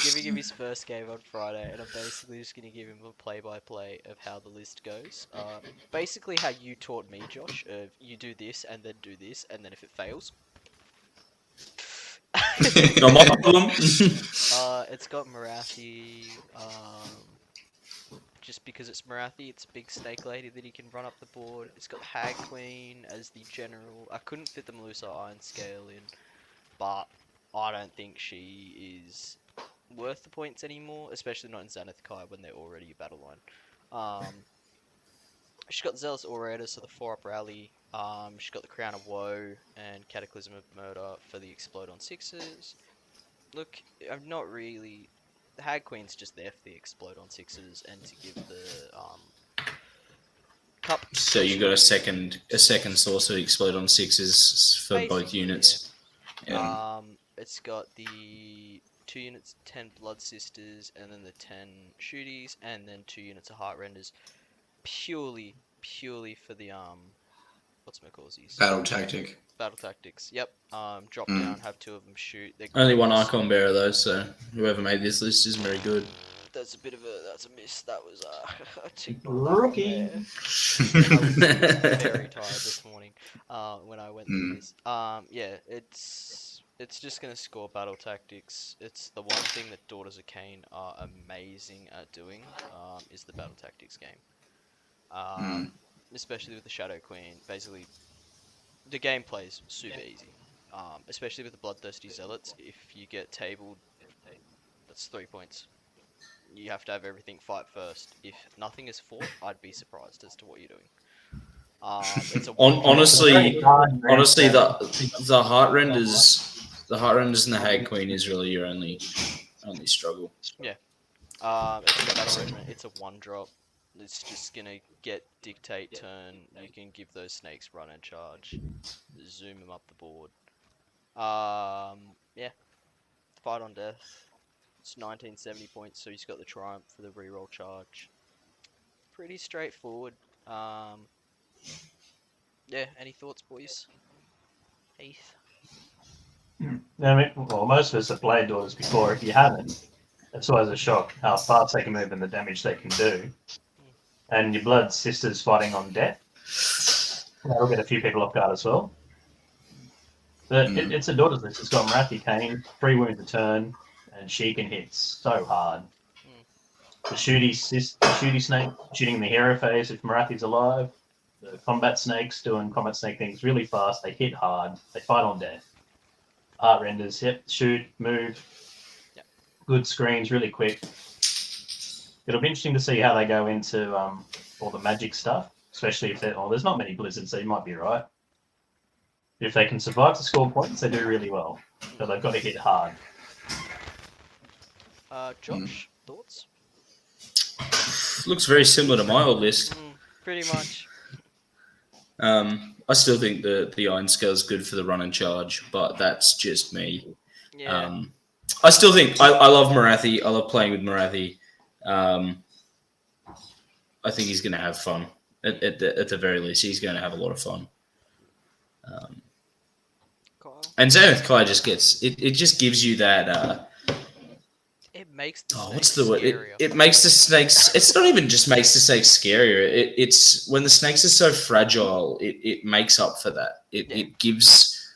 giving him his first game on Friday, and I'm basically just going to give him a play-by-play of how the list goes. Basically how you taught me, Josh, of you do this, and then do this, and then if it fails... Not my problem. It's got Marathi, just because it's Marathi, it's a big snake lady that he can run up the board. It's got Hag Queen as the general. I couldn't fit the Melusa Iron Scale in, but I don't think she is worth the points anymore, especially not in Zenith Kai when they're already a battle line. She's got Zealous Orator, so the 4-up rally. She's got the Crown of Woe and Cataclysm of Murder for the Explode on 6s. Look, I'm not really... The Hag Queen's just there for the Explode on 6s and to give the cup. So you got a second source of explode on 6s for both Basically, units. Yeah. It's got the 2 units 10 Blood Sisters and then the 10 Shooties and then 2 units of Heart Renders purely for the what's Battle tactic. Battle tactics. Yep. Drop down, have 2 of them shoot. They're Only one great. icon bearer though, so whoever made this list isn't very good. That's a miss. That was a tick Rookie. there. I was very tired this morning when I went through this. Yeah, it's just gonna score battle tactics. It's the one thing that Daughters of Cain are amazing at doing. Is the battle tactics game. Especially with the Shadow Queen. Basically, the gameplay is super easy. Especially with the Bloodthirsty Zealots. If you get tabled, that's 3 points. You have to have everything fight first. If nothing is fought, I'd be surprised as to what you're doing. It's a one drop. Honestly, Honestly, the heart renders and the Hag Queen is really your only struggle. It's a battle regiment. It's a one drop. It's just gonna get dictate turn. You can give those snakes run and charge. Zoom them up the board. Yeah. Fight on death. It's 1970 points, so he's got the triumph for the reroll charge. Pretty straightforward. Yeah. Any thoughts, boys? Heath. I mean, well, most of us have played Daughters before. If you haven't, it's always a shock how fast they can move and the damage they can do. And your blood sisters fighting on death. That'll get a few people off guard as well. But it's a Daughters list. It's got Marathi Kane, 3 wounds a turn, and she can hit so hard. The shooty snake shooting the hero phase if Marathi's alive. The combat snakes doing combat snake things really fast. They hit hard. They fight on death. Art renders, yep, shoot, move. Yep. Good screens, really quick. It'll be interesting to see how they go into all the magic stuff, especially if there's not many blizzards, so you might be right. If they can survive to score points, they do really well. But they've got to hit hard. Josh, thoughts? Looks very similar to my old list. Pretty much. I still think the Iron Scale is good for the run and charge, but that's just me. Yeah. I still think I love Marathi. I love playing with Marathi. I think he's going to have fun. At the very least, he's going to have a lot of fun. Kyle? And Zenith Kai just gets it. It just gives you that. It makes the What's snakes the word? scarier. It makes the snakes. It's not even just makes the snakes scarier. It's when the snakes are so fragile. It makes up for that. It gives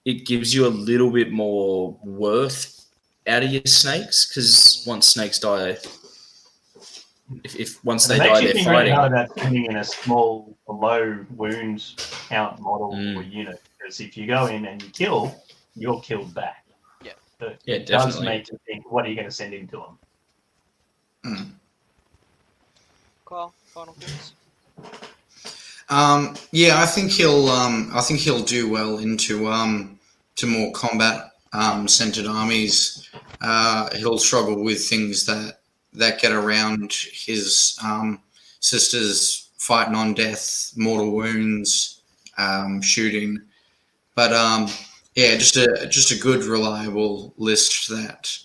you a little bit more worth out of your snakes because once snakes die, if once they it die, makes you they're think really fighting. hard about sending in a small, low wounds count model or unit. Because if you go in and you kill, you're killed back. Yeah. So Yeah, it does definitely. make you think, what are you going to send into them? Kyle, final thoughts? Yeah, I think he'll do well into to more combat centered armies. He'll struggle with things that get around his sisters fighting on death, mortal wounds, shooting. But yeah, just a good, reliable list that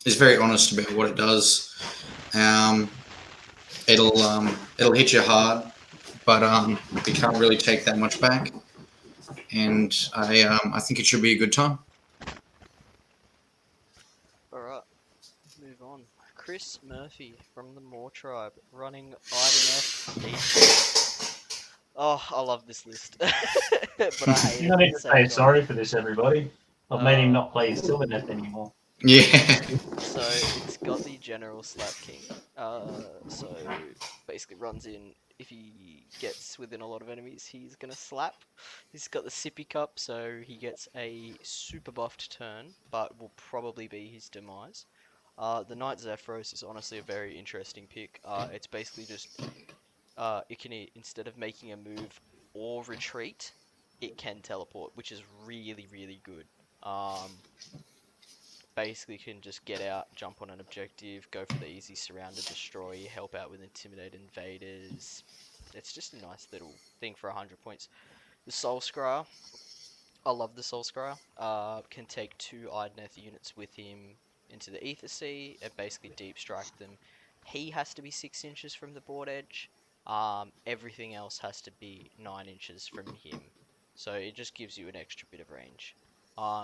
is very honest about what it does. It'll hit you hard, but you can't really take that much back. And I think it should be a good time. Alright, move on. Chris Murphy from the Moor Tribe, running Ideneth. Oh, I love this list. But I hate You it don't at need the to same say time. sorry for this, everybody. I've made him not play Sylvaneth anymore. Yeah. So it's got the General Slap King. So basically runs in. If he gets within a lot of enemies, he's gonna slap. He's got the Sippy Cup, so he gets a super buffed turn, but will probably be his demise. The Knight Zephyros is honestly a very interesting pick. It's basically just it can instead of making a move or retreat, it can teleport, which is really good. Basically can just get out, jump on an objective, go for the easy surround and destroy, help out with intimidate invaders. It's just a nice little thing for 100 points. The Soul Scryer, I love the Soul Scryer. Can take 2 Ideneth units with him into the Ether Sea and basically deep strike them. He has to be 6 inches from the board edge. Everything else has to be 9 inches from him. So it just gives you an extra bit of range.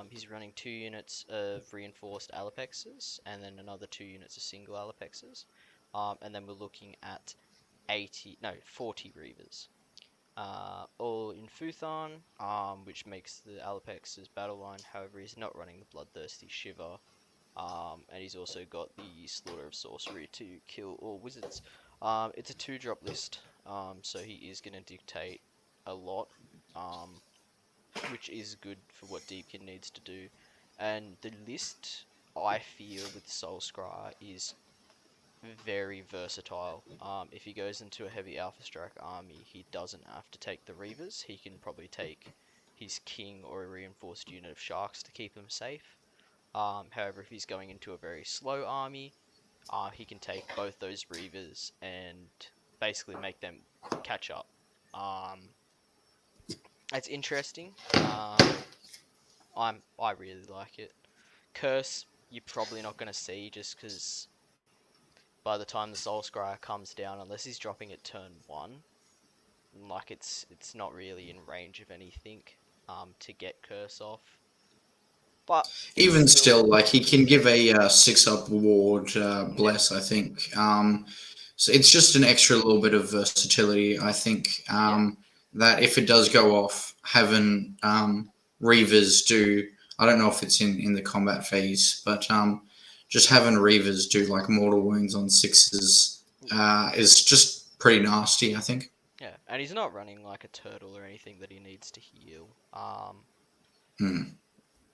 He's running 2 units of reinforced Alapexes and then another 2 units of single Alapexes. And then we're looking at 40 Reavers. All in Futhon, which makes the Alapex's battle line. However, he's not running the Bloodthirsty Shiver. And he's also got the Slaughter of Sorcery to kill all wizards. It's a 2-drop list, so he is going to dictate a lot. which is good for what Deepkin needs to do. And the list, I feel, with Soul Scry is very versatile. If he goes into a heavy Alpha Strike army, he doesn't have to take the Reavers. He can probably take his King or a reinforced unit of Sharks to keep him safe. However, if he's going into a very slow army, he can take both those Reavers and basically make them catch up. It's interesting. I really like it. Curse, you're probably not going to see just because by the time the Soul Scryer comes down, unless he's dropping at turn 1, like it's not really in range of anything to get Curse off. But Even still, like he can give a 6-up ward bless, I think. So it's just an extra little bit of versatility, I think. That if it does go off, having Reavers do, I don't know if it's in the combat phase, but just having Reavers do like mortal wounds on 6s is just pretty nasty, I think. yeah, and he's not running like a turtle or anything that he needs to heal.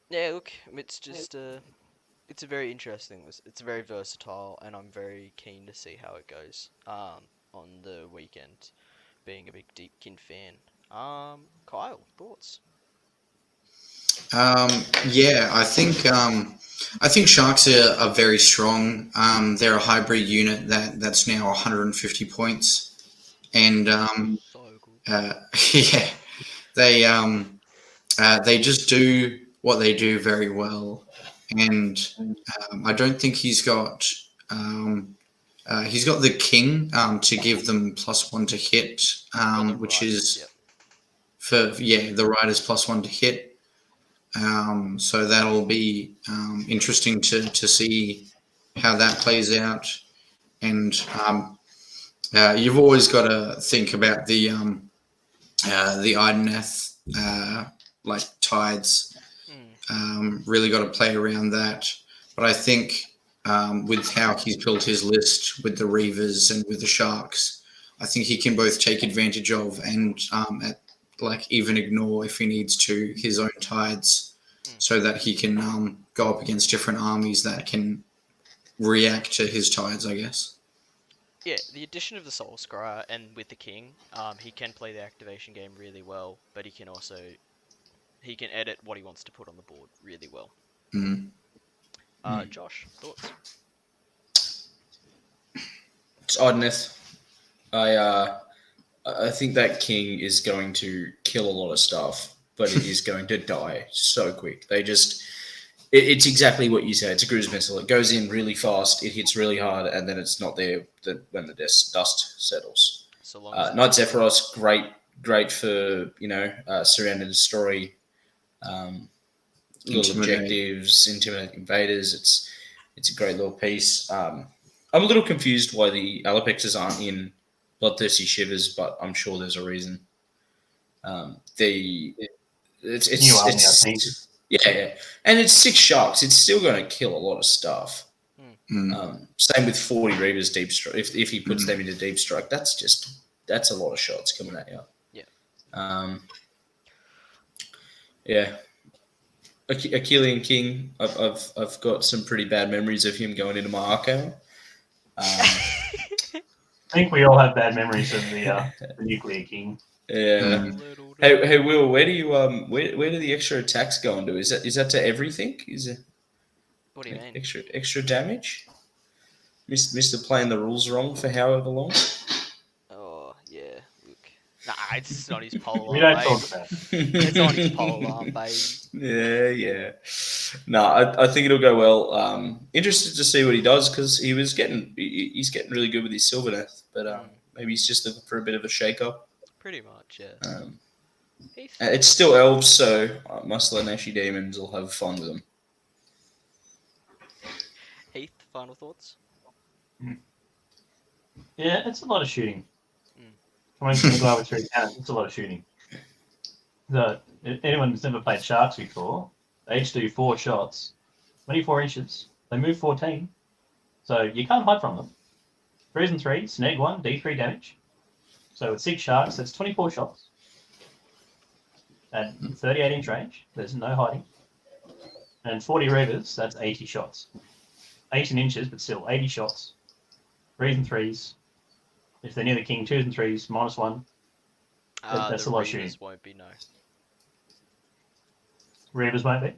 Yeah, look, it's just it's a very interesting list. It's very versatile, and I'm very keen to see how it goes on the weekend. Being a big Deepkin fan. Kyle, thoughts? Yeah, I think Sharks are very strong. They're a hybrid unit that's now 150 points, and So good. yeah, they just do what they do very well, and I don't think he's got the king to give them +1 to hit, For the which Riders, is yep. for the riders +1 to hit. So that'll be interesting to see how that plays out. And you've always got to think about the Ideneth like tides. Really got to play around that. But I think with how he's built his list with the Reavers and with the Sharks, I think he can both take advantage of and even ignore if he needs to his own tides, so that he can go up against different armies that can react to his tides, I guess. Yeah, the addition of the Soul Scryer and with the King, he can play the activation game really well, but he can also edit what he wants to put on the board really well. Josh, thoughts? It's Oddness. I think that king is going to kill a lot of stuff, but it is going to die so quick. It's exactly what you said. It's a cruise missile. It goes in really fast, it hits really hard, and then it's not there when the dust settles. So long as Knight Zephyros, great for surround and destroy, little objectives, intimidate invaders. It's a great little piece. I'm a little confused why the Alapexes aren't in Bloodthirsty Shivers, but I'm sure there's a reason. It's New army, I think. Yeah, and it's 6 Sharks. It's still going to kill a lot of stuff. Same with 40 Reavers Deep Strike. If he puts them into Deep Strike, that's a lot of shots coming at you. Yeah. Yeah. Achillean King. I've got some pretty bad memories of him going into my archive. I think we all have bad memories of the Nuclear King. Yeah. Hey, Will, where do you where do the extra attacks go into? Is that to everything? Is it? What do you mean? Extra damage? Mister playing the rules wrong for however long. Oh yeah, look. Nah, it's not his pole We arm, don't babe. talk about it. It's not his pole arm, babe. Yeah. No, I think it'll go well. Interested to see what he does because he's getting really good with his Sylvaneth, but maybe he's just looking for a bit of a shake-up. Pretty much, yeah. Heath? It's still elves, so Muscle and Ashy Demons will have fun with them. Heath, final thoughts? Yeah, it's a lot of shooting. Coming from the guy with 3 cannons, it's a lot of shooting. So, if anyone who's never played Sharks before, they each do 4 shots, 24 inches. They move 14, so you can't hide from them. 3s and 3s, snag 1, D3 damage. So with 6 Sharks, that's 24 shots. at 38-inch range. There's no hiding. And 40 Reavers, that's 80 shots. 18 inches, but still 80 shots. 3s and 3s. If they're near the king, 2s and 3s, -1. That's The a lot of shooting. Reavers won't be, no. Reavers won't be?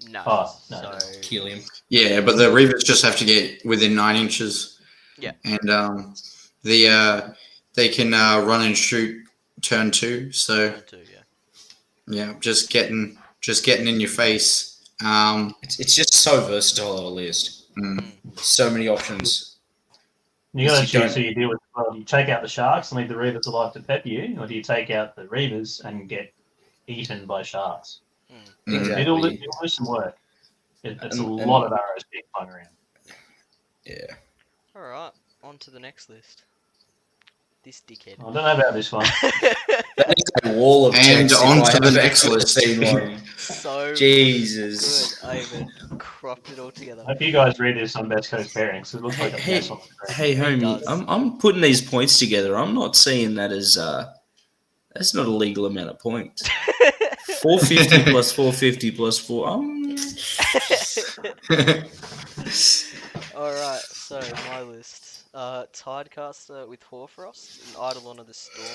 No. Oh, no. So Kill him. Yeah, but the Reavers just have to get within 9 inches. Yeah. And they can run and shoot turn 2. So turn 2, yeah. yeah, just getting in your face. It's just so versatile of a list. So many options. You got to You choose don't- who you deal with. Well, do you take out the sharks and leave the Reavers alive to pep you, or do you take out the Reavers and get eaten by sharks? Exactly. It'll do some work. It's a And- lot of arrows being flung around. Yeah. Alright, on to the next list. This dickhead. I don't know about this one. That is a wall of And text. on if I to the have next ever list. seen one. So Jesus. good. I even cropped it all together. I hope you guys read this on Best Coast Bearings. It looks like a Hey, mess on the screen. Hey, homie, does. I'm putting these points together. I'm not seeing that as that's not a legal amount of points. 450 plus 450 plus 4. Alright, so my list. Tidecaster with Hoarfrost, an Eidolon of the Storm.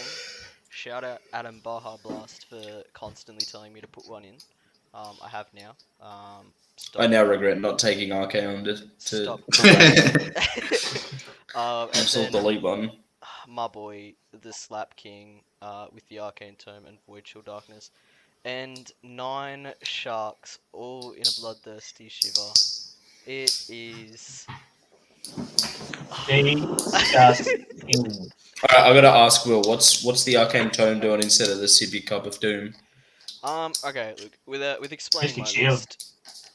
Shout out Adam Baja Blast for constantly telling me to put one in. I have now. I now regret not taking Archaon to Stop. I And saw the then delete button. my boy, the Slap King, with the Arcane Tome and Void Chill Darkness. And 9 sharks, all in a bloodthirsty shiver. It is... Disgusting. I gotta ask Will, what's the Arcane Tome doing instead of the Civic Cup of Doom? Okay, look, with explaining Mystic my Shield. list,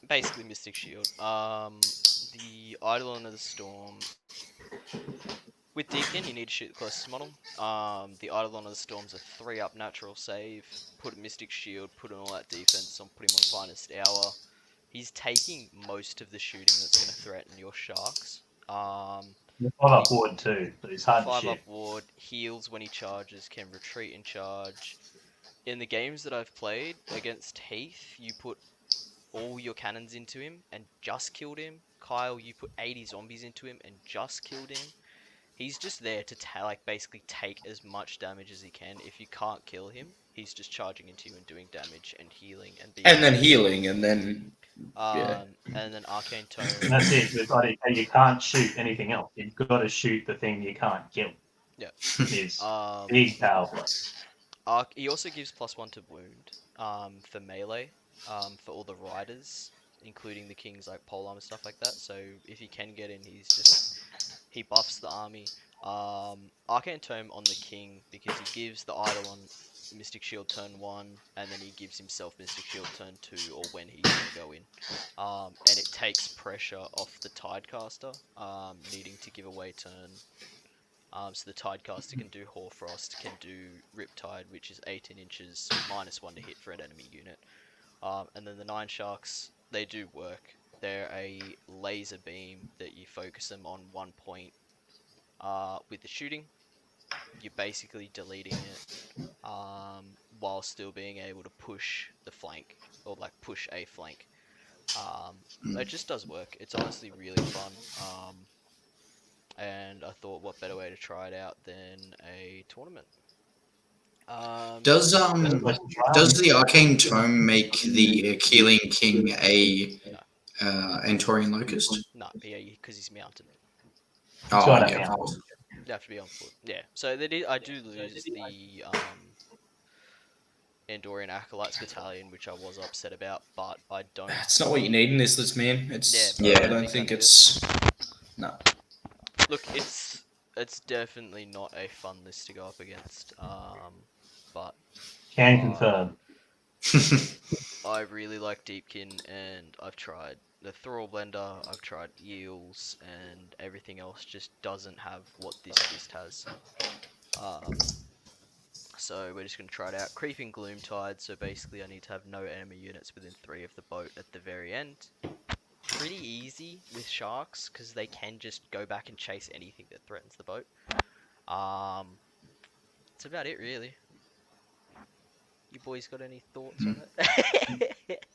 basically Mystic Shield. The Eidolon of the Storm. With Deepkin, you need to shoot the closest model. The Eidolon of the Storm's a 3-up natural save. Put a Mystic Shield, put in all that defense on, put him on Finest Hour. He's taking most of the shooting that's going to threaten your sharks. 5-up ward too, but it's hard to 5-up shoot. ward, heals when he charges, can retreat in charge. In the games that I've played against Heath, you put all your cannons into him and just killed him. Kyle, you put 80 zombies into him and just killed him. He's just there to basically take as much damage as he can. If you can't kill him, he's just charging into you and doing damage and healing and being And then healing, and then yeah. And then Arcane Tome. And that's it. You can't shoot anything else. You've got to shoot the thing you can't kill. Yeah. It's big powerful. He also gives +1 to wound for melee for all the riders, including the kings like Polearm and stuff like that. So if he can get in, he buffs the army. Arcane Tome on the king because he gives the Eidolon Mystic Shield turn 1, and then he gives himself Mystic Shield turn 2, or when he's gonna go in. And it takes pressure off the Tidecaster needing to give away turn. So the Tidecaster can do Hoarfrost, can do Riptide, which is 18 inches, -1 to hit for an enemy unit. And then the 9 sharks, they do work. They're a laser beam that you focus them on one point with the shooting. You're basically deleting it while still being able to push the flank, or push a flank. It just does work. It's honestly really fun. And I thought, what better way to try it out than a tournament? Does the Arcane Tome make the Keeling King a Antorian Locust? No, because he's mounted. Oh, got yeah, it. of course. You have to be on foot. Yeah, so I do lose the Andorian Acolytes Battalion, which I was upset about, but I don't... That's not what you need in this list, man. It's Yeah, I don't think it's no. Look, it's definitely not a fun list to go up against, but Can confirm. I really like Deepkin, and I've tried the Thrall Blender, I've tried Eels, and everything else just doesn't have what this list has. So we're just going to try it out. Creeping Gloomtide, so basically I need to have no enemy units within 3 of the boat at the very end. Pretty easy with sharks, because they can just go back and chase anything that threatens the boat. That's about it, really. You boys got any thoughts on it?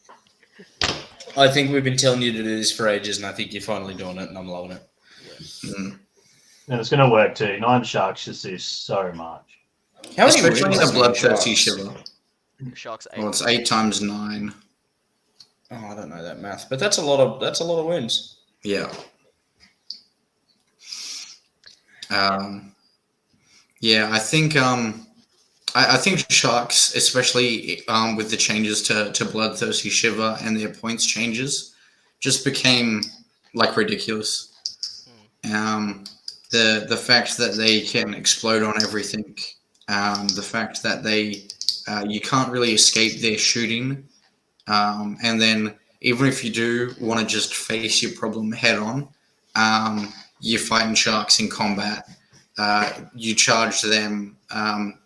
I think we've been telling you to do this for ages, and I think you're finally doing it, and I'm loving it. Mm. And it's going to work too. 9 sharks just do so much. How many Especially in rooms a is nine bloodthirsty sharks? shiver. Sharks 8. Well, it's 8 times 9. Oh, I don't know that math, but that's a lot of wounds. Yeah. Yeah, I think I think sharks, especially with the changes to bloodthirsty shiver and their points changes, just became like ridiculous. The fact that they can explode on everything, the fact that they you can't really escape their shooting, and then even if you do want to just face your problem head on, you're fighting sharks in combat. You charge them,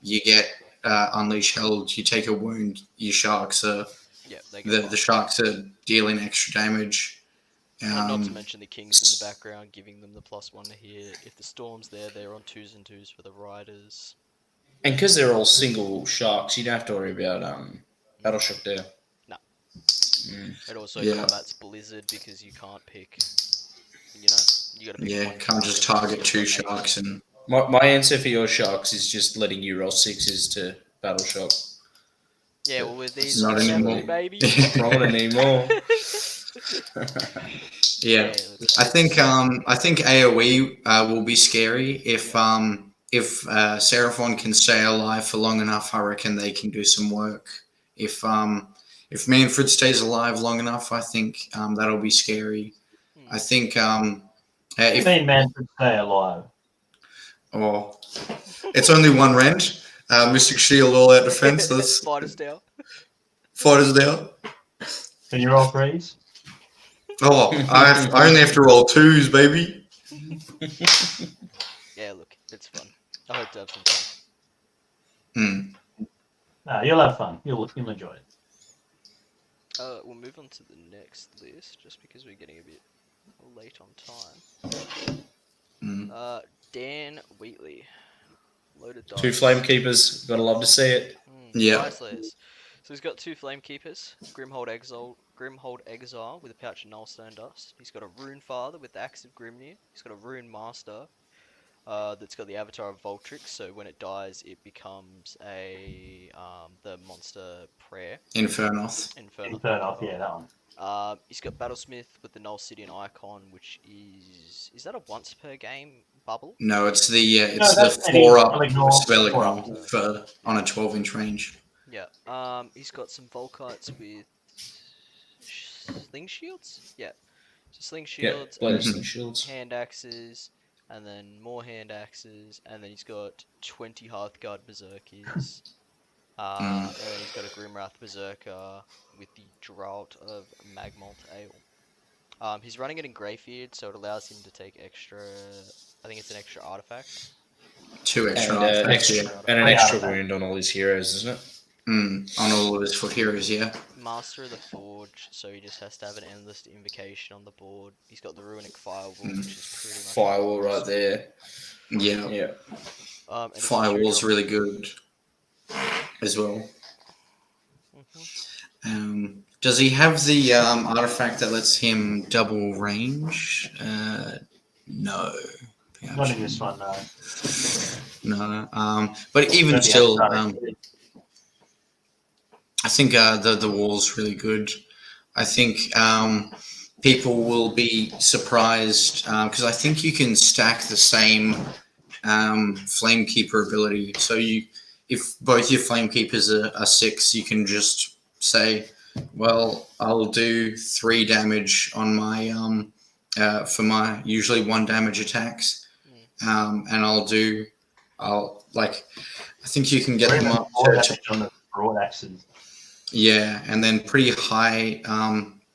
you get unleash held, you take a wound. Your sharks are Yeah, they get the sharks are dealing extra damage. And not to mention the kings in the background giving them the +1 to hit. If the storm's there, they're on 2s and 2s for the riders. And because they're all single sharks, you don't have to worry about battle shock there. No. Mm. It also Yeah. combats blizzard because you can't pick. You know, you got to pick. Yeah, one can't just target. target 2 sharks and My answer for your sharks is just letting you roll 6s to battle shock. Yeah, well with these, Not you don't have anymore. to, baby. Not rolling anymore. Yeah. I think AOE will be scary if Seraphon can stay alive for long enough. I reckon they can do some work. If Manfred stays alive long enough, I think that'll be scary. I think if Manfred stay alive. it's only one rend, Mystic Shield, all out defense. Let's Fighters down. fighters down. Can you roll 3s? I only have to roll 2s, baby. Yeah, look, it's fun. I hope to have some fun. No, you'll have fun. You'll enjoy it. We'll move on to the next list, just because we're getting a bit late on time. Dan Wheatley. Loaded dice. 2 flame keepers, gotta love to see it. Yeah. Dice layers. So he's got 2 flame keepers, Grimhold Exile with a pouch of Nullstone Dust. He's got a Rune Father with the Axe of Grimnir. He's got a Rune Master that's got the Avatar of Voltrix. So when it dies, it becomes the monster prayer. Infernoth. Infernoth, yeah, that one. He's got Battlesmith with the Null Obsidian icon, which is that a once per game bubble? No, it's the that's the any 4-up spell spell ignore. ignore for on a 12-inch range. Yeah. He's got some Volkites with sling shields. Yeah. So sling Yeah, shields, Blade Mhm. Shields. hand axes, and then more hand axes, and then he's got 20 Hearthguard Berserkers. And then he's got a Grimwrath Berserker with the Drought of Magmalt Ale. He's running it in Greyfield, so it allows him to take extra. I think it's an extra artifact. 2 extra And, artifacts, extra, yeah. and an Yeah. extra wound on all his heroes, isn't it? On all of his foot heroes, yeah. Master of the Forge, so he just has to have an endless invocation on the board. He's got the Runic Firewall, which is pretty much Firewall right there. Yeah. Yeah. And it's a Firewall's 2-drop. really good as well. Does he have the artifact that lets him double range? No. Not in this one, no. No. But even Maybe still, outside. I think the wall's really good. I think people will be surprised because I think you can stack the same Flamekeeper ability. So if both your Flamekeepers are 6, you can just say, well, I'll do 3 damage on my for my usually 1 damage attacks, and I think you can get them up to on the broad axes. yeah, and then pretty high,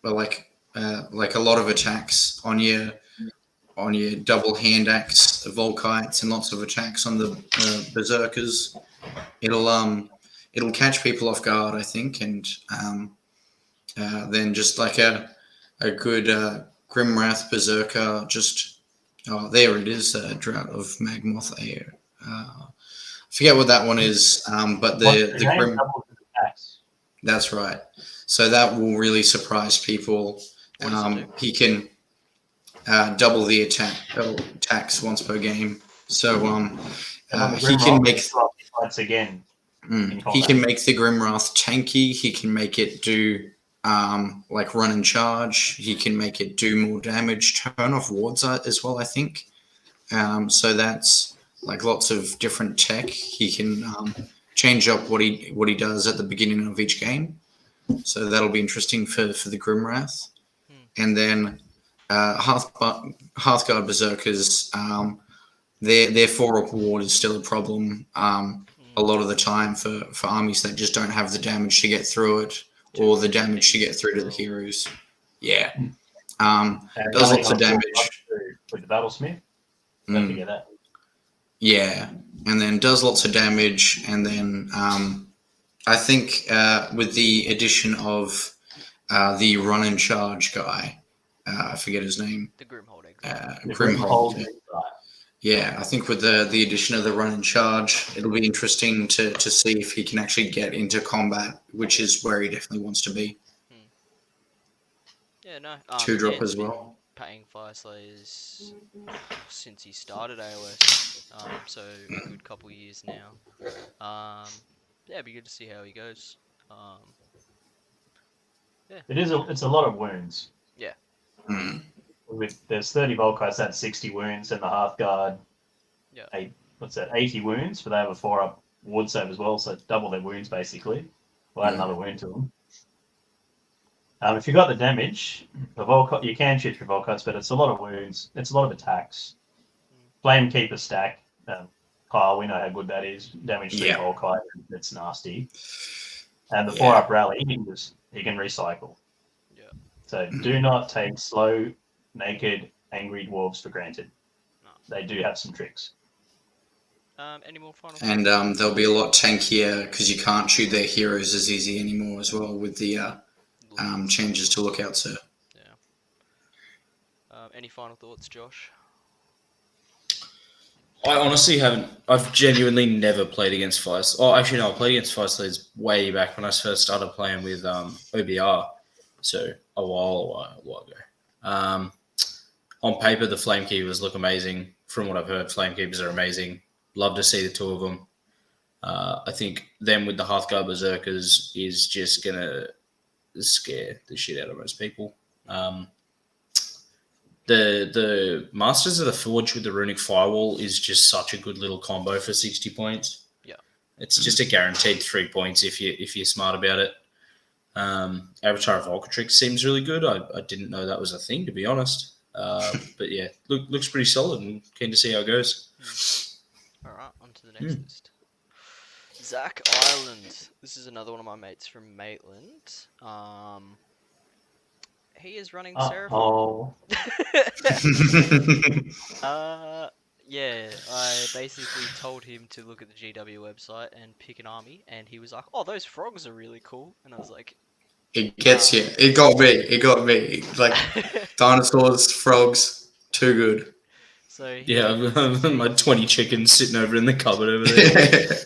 like a lot of attacks on your double hand axe Volkites and lots of attacks on the Berserkers. It'll catch people off guard, I think, and then just like a good Grimwrath Berserker, just there it is, Drought of Magmoth Air. I forget what that one is, but the Game Grim. doubles his attack. That's right. So that will really surprise people. What does it do? He can double the attacks once per game. So And on the he Grim can Rock, make he fights again in he combat. can make the Grimwrath tanky. He can make it do like run and charge. He can make it do more damage, turn off wards as well, I think. So that's like lots of different tech. He can change up what he does at the beginning of each game. So that'll be interesting for the Grimwrath. And then Hearthguard Berserkers, their 4-up ward is still a problem a lot of the time for armies that just don't have the damage to get through it or the damage to get through to the heroes. Yeah. And Does running lots of on a full damage. buff with the Battlesmith. Don't forget that. Yeah. And then does lots of damage. And then I think with the addition of the run and charge guy, I forget his name. The Grimhold Grimhold. Yeah, I think with the addition of the run and charge, it'll be interesting to see if he can actually get into combat, which is where he definitely wants to be. Yeah, no. 2-drop Dan's as been well. paying Fire Slayers since he started AOS, so a good couple years now. Yeah, it'd be good to see how he goes. Yeah. It's a lot of wounds. Yeah. There's 30 Volkites, that's 60 wounds, and the Hearthguard, Yeah. 80 wounds, but they have a 4-up ward save as well, so double their wounds basically. We'll add another wound to them. If you've got the damage, you can shoot through Volkites, but it's a lot of wounds. It's a lot of attacks. Flame Keeper stack. Kyle, we know how good that is. Damage through Volkite, it's nasty. And the 4-up rally, he can recycle. Yeah. So do not take slow, naked, angry dwarves for granted. No. They do have some tricks. Any more final? And they'll be a lot tankier because you can't shoot their heroes as easy anymore as well with the changes to Lookout, sir. Yeah. Any final thoughts, Josh? I honestly haven't. I've genuinely never played against Fire. Oh, actually, no. I played against Fire Slayers way back when I first started playing with OBR, so a while ago. On paper, the Flamekeepers look amazing. From what I've heard, Flamekeepers are amazing. Love to see the two of them. I think them with the Hearthguard Berserkers is just gonna scare the shit out of most people. The Masters of the Forge with the Runic Firewall is just such a good little combo for 60 points. Yeah. It's just a guaranteed 3 points if you're smart about it. Avatar of Volcatrix seems really good. I didn't know that was a thing, to be honest. But yeah, looks pretty solid and keen to see how it goes. Alright, on to the next list. Zach Ireland. This is another one of my mates from Maitland. He is running Seraphon. Yeah, I basically told him to look at the GW website and pick an army, and he was like, "Oh, those frogs are really cool," and I was like, It gets you. It got me. Like dinosaurs, frogs, too good. So yeah, my 20 chickens sitting over in the cupboard over there.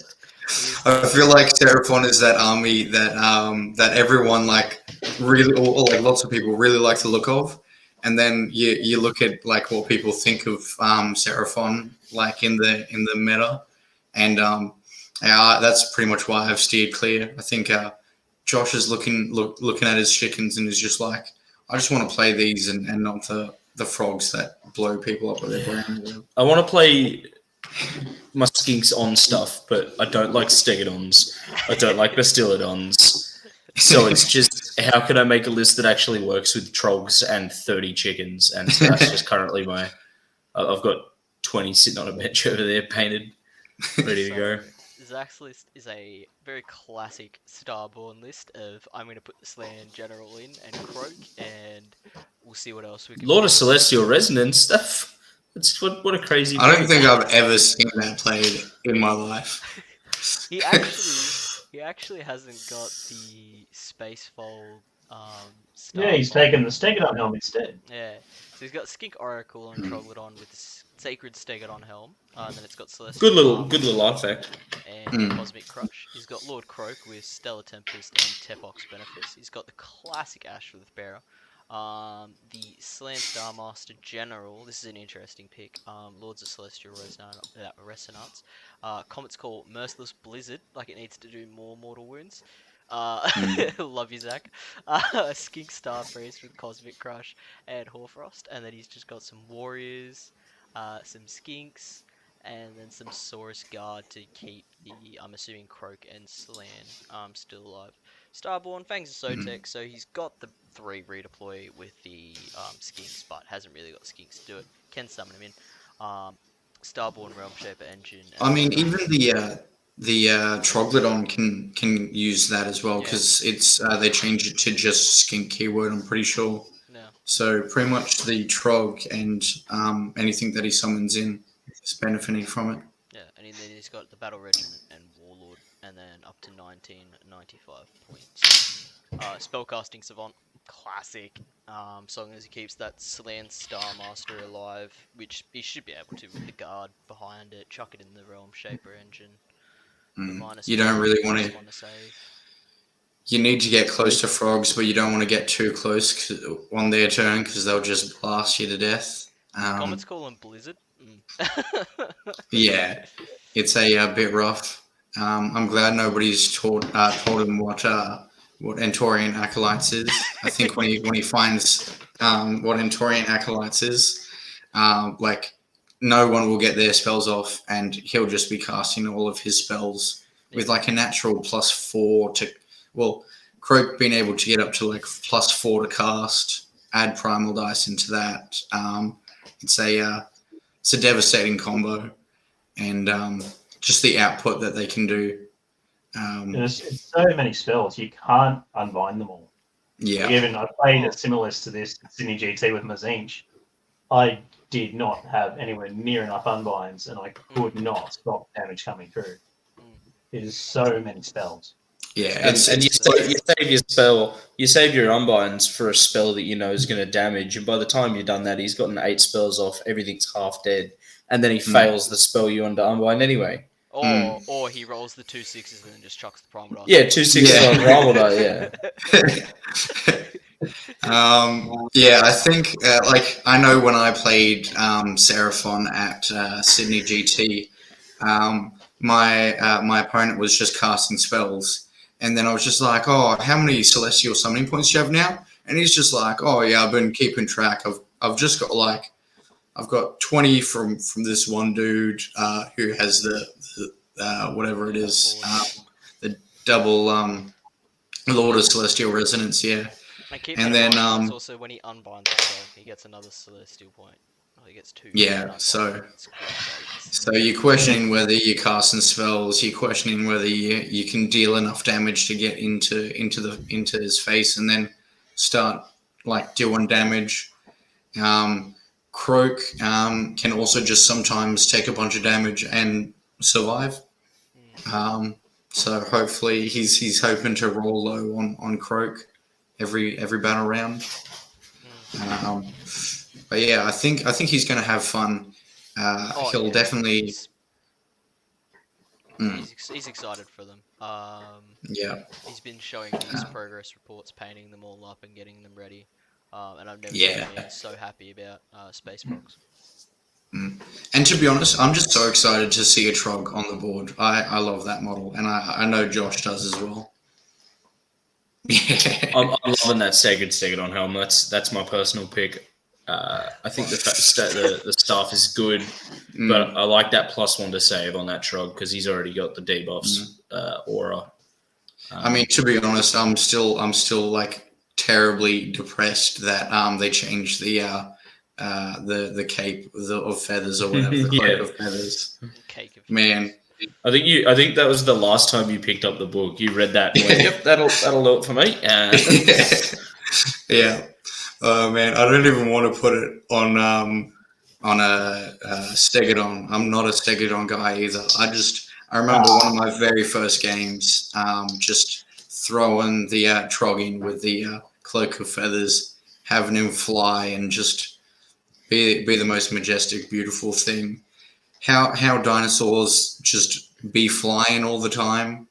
I feel like Seraphon is that army that that everyone like really, or like lots of people really like the look of, and then you look at like what people think of Seraphon like in the meta, and that's pretty much why I've steered clear. I think Josh is looking at his chickens and is just like, I just want to play these and not the frogs that blow people up with their brain. I want to play my skinks on stuff, but I don't like stegodons. I don't like bastillodons. So it's just, how can I make a list that actually works with trogs and 30 chickens? And so that's just currently I've got 20 sitting on a bench over there, painted, ready to go. Zach's list is a very classic Starborn list of, I'm going to put the Slan General in and Croak, and we'll see what else we can Lord of Celestial Resonance stuff. That's what a crazy. I don't think I've ever seen that played in my life. He actually hasn't got the Spacefold Yeah, he's taken the Stegodon helm instead. Yeah, so he's got Skink Oracle and Troglodon with Sacred Stegodon helm, and then it's got Celestial Good little Armor artifact. and Cosmic Crush. He's got Lord Croak with Stellar Tempest and Tepox Benefice. He's got the classic Ashworth Bearer. The Slan Star Master General. This is an interesting pick. Lords of Celestial Resonance. Comet's Call Merciless Blizzard, like it needs to do more mortal wounds. Love you, Zach. Skink Star Priest with Cosmic Crush and Hoarfrost, and then he's just got some Warriors, some Skinks, and then some Saurus Guard to keep the, I'm assuming, Croak and Slan still alive. Starborn, Fangs of Sotek, so he's got the 3 redeploy with the Skinks, but hasn't really got Skinks to do it. Can summon him in. Starborn, Realm Shaper Engine. I mean, even the Troglodon can use that as well, because it's they changed it to just skink keyword, I'm pretty sure. Yeah. So pretty much the Trog and anything that he summons in is benefiting from it. Yeah, and then he's got the Battle Regiment and Warlord, and then up to 1995 points. Spellcasting Savant, classic. So long as he keeps that Slan Star Master alive, which he should be able to with the guard behind it, chuck it in the Realm Shaper Engine. You don't really want to save. You need to get close to frogs, but you don't want to get too close on their turn, because they'll just blast you to death. Comet's Call and Blizzard. Yeah, it's a bit rough. I'm glad nobody's told him what Entorian Acolytes is. I think when he finds what Entorian Acolytes is, like, no one will get their spells off, and he'll just be casting all of his spells with like a natural +4 to, well, Croak being able to get up to like +4 to cast, add primal dice into that. It's a devastating combo, and just the output that they can do. There's so many spells, you can't unbind them all. Yeah. Like, even I played a similar to this Sydney GT with Mazinch. I did not have anywhere near enough unbinds, and I could not stop damage coming through. It is so many spells. Yeah, and you save your spell, you save your unbinds for a spell that you know is going to damage, and by the time you've done that, he's gotten 8 spells off, everything's half dead, and then he fails the spell you under unbind anyway. Or he rolls the 2 6s and then just chucks the primal dice. Yeah, 2 6s on primal dice. Yeah. I think like, I know when I played Seraphon at Sydney GT, my opponent was just casting spells. And then I was just like, oh, how many celestial summoning points do you have now? And he's just like, oh yeah, I've been keeping track. I've just got like, I've got 20 from this one dude who has the whatever it is, the double Lord of Celestial Resonance, yeah. And then also when he unbinds himself, he gets another celestial point. Oh, he gets 2. Yeah, so you're questioning whether you're casting spells, you're questioning whether you can deal enough damage to get into his face and then start like doing damage. Croak can also just sometimes take a bunch of damage and survive. So hopefully he's hoping to roll low on Croak every battle round. But yeah, I think he's going to have fun. He'll definitely. He's excited for them. Yeah. He's been showing these progress reports, painting them all up and getting them ready. And I've never seen him so happy about Space Frogs. And to be honest, I'm just so excited to see a Trog on the board. I love that model, and I know Josh does as well. Yeah. I'm loving that Sacred Stegodon helm. That's my personal pick. I think the staff is good, but I like that +1 to save on that Trog because he's already got the debuffs aura. I mean, to be honest, I'm still like terribly depressed that they changed the cape of feathers or whatever, the cloak of feathers. Cake of Man. I think that was the last time you picked up the book. You read that and went, yep, that'll do it for me. Yeah. Oh man, I don't even want to put it on a Stegodon. I'm not a Stegodon guy either. I remember one of my very first games, just throwing the Trog in with the cloak of feathers, having him fly and just be the most majestic, beautiful thing. How dinosaurs just be flying all the time.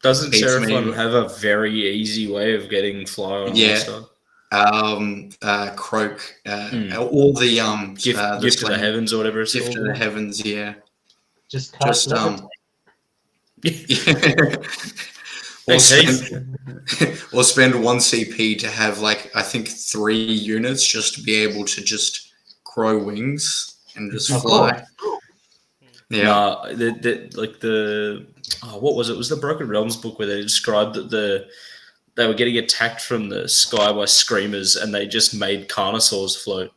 Doesn't Beats me. Seraphon have a very easy way of getting fly on Yeah. Monster? Croak, all the Gift the of the slang- Heavens or whatever it's gift called. of the heavens, yeah. Just Just levitate. or Thanks, spend or spend 1 CP to have like I think 3 units just to be able to just grow wings and just Of fly. course. Yeah. Nah, what was it? It was the Broken Realms book where they described that they were getting attacked from the sky by screamers, and they just made carnosaurs float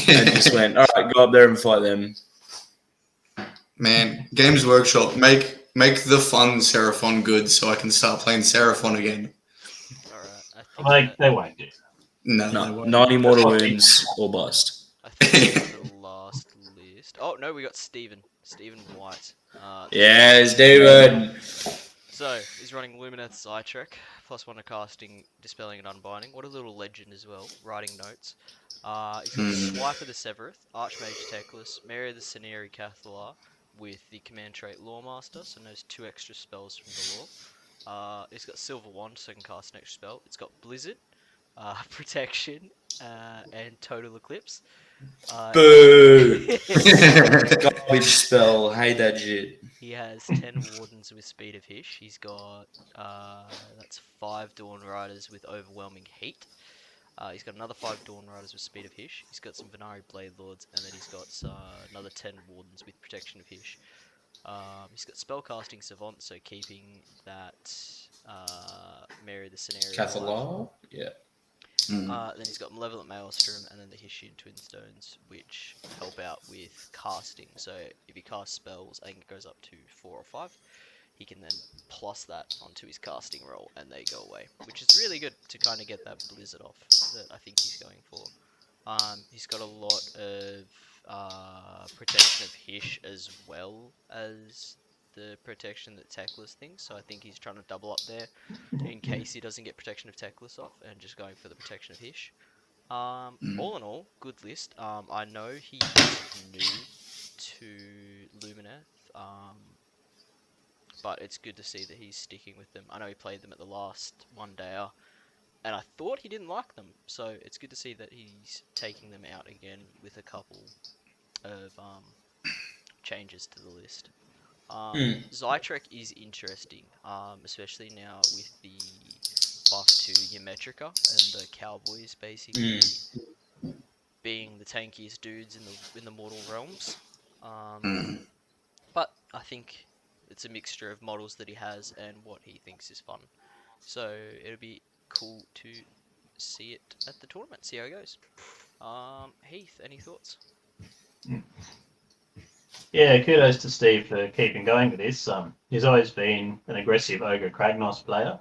and just went, all right, go up there and fight them. Man, Games Workshop, make the fun Seraphon good so I can start playing Seraphon again. Alright, I think They won't do. No, they No, won't. 90 mortal That's what wounds or bust. I think that's the last list. Oh no, we got Stephen White. Yes, David. So he's running Lumineth Zytrek, +1 to casting, dispelling, and unbinding. What a little legend as well. Writing notes. He's got Swiper the Severeth, Archmage Teclis, Mary the Ceneri Cathalar with the command trait Lawmaster, so knows 2 extra spells from the lore. It's got Silver Wand, so it can cast an extra spell. It's got Blizzard, Protection, and Total Eclipse. Boo! Garbage spell. Hate that shit. He has 10 Wardens with Speed of Hish. He's got, that's 5 Dawn Riders with Overwhelming Heat. He's got another 5 Dawn Riders with Speed of Hish. He's got some Venari Blade Lords, and then he's got another 10 Wardens with Protection of Hish. He's got Spellcasting Savant, so keeping that Mary the Scenario. Cathalar? Yeah. Then he's got Malevolent Maelstrom and then the Hishian Twin Stones, which help out with casting. So if he casts spells and it goes up to 4 or 5, he can then plus that onto his casting roll and they go away, which is really good to kind of get that Blizzard off that I think he's going for. He's got a lot of protection of Hish as well as the protection that Teclis thinks, so I think he's trying to double up there in case he doesn't get protection of Teclis off and just going for the protection of Hish. All in all, good list. I know he's new to Lumineth, but it's good to see that he's sticking with them. I know he played them at the last one dayer, and I thought he didn't like them, so it's good to see that he's taking them out again with a couple of changes to the list. Zytrek is interesting, especially now with the buff to Ymetrica and the Cowboys basically being the tankiest dudes in the mortal realms. But I think it's a mixture of models that he has and what he thinks is fun. So it'll be cool to see it at the tournament, see how it goes. Heath, any thoughts? Yeah, kudos to Steve for keeping going with this. He's always been an aggressive Ogre Kragnos player.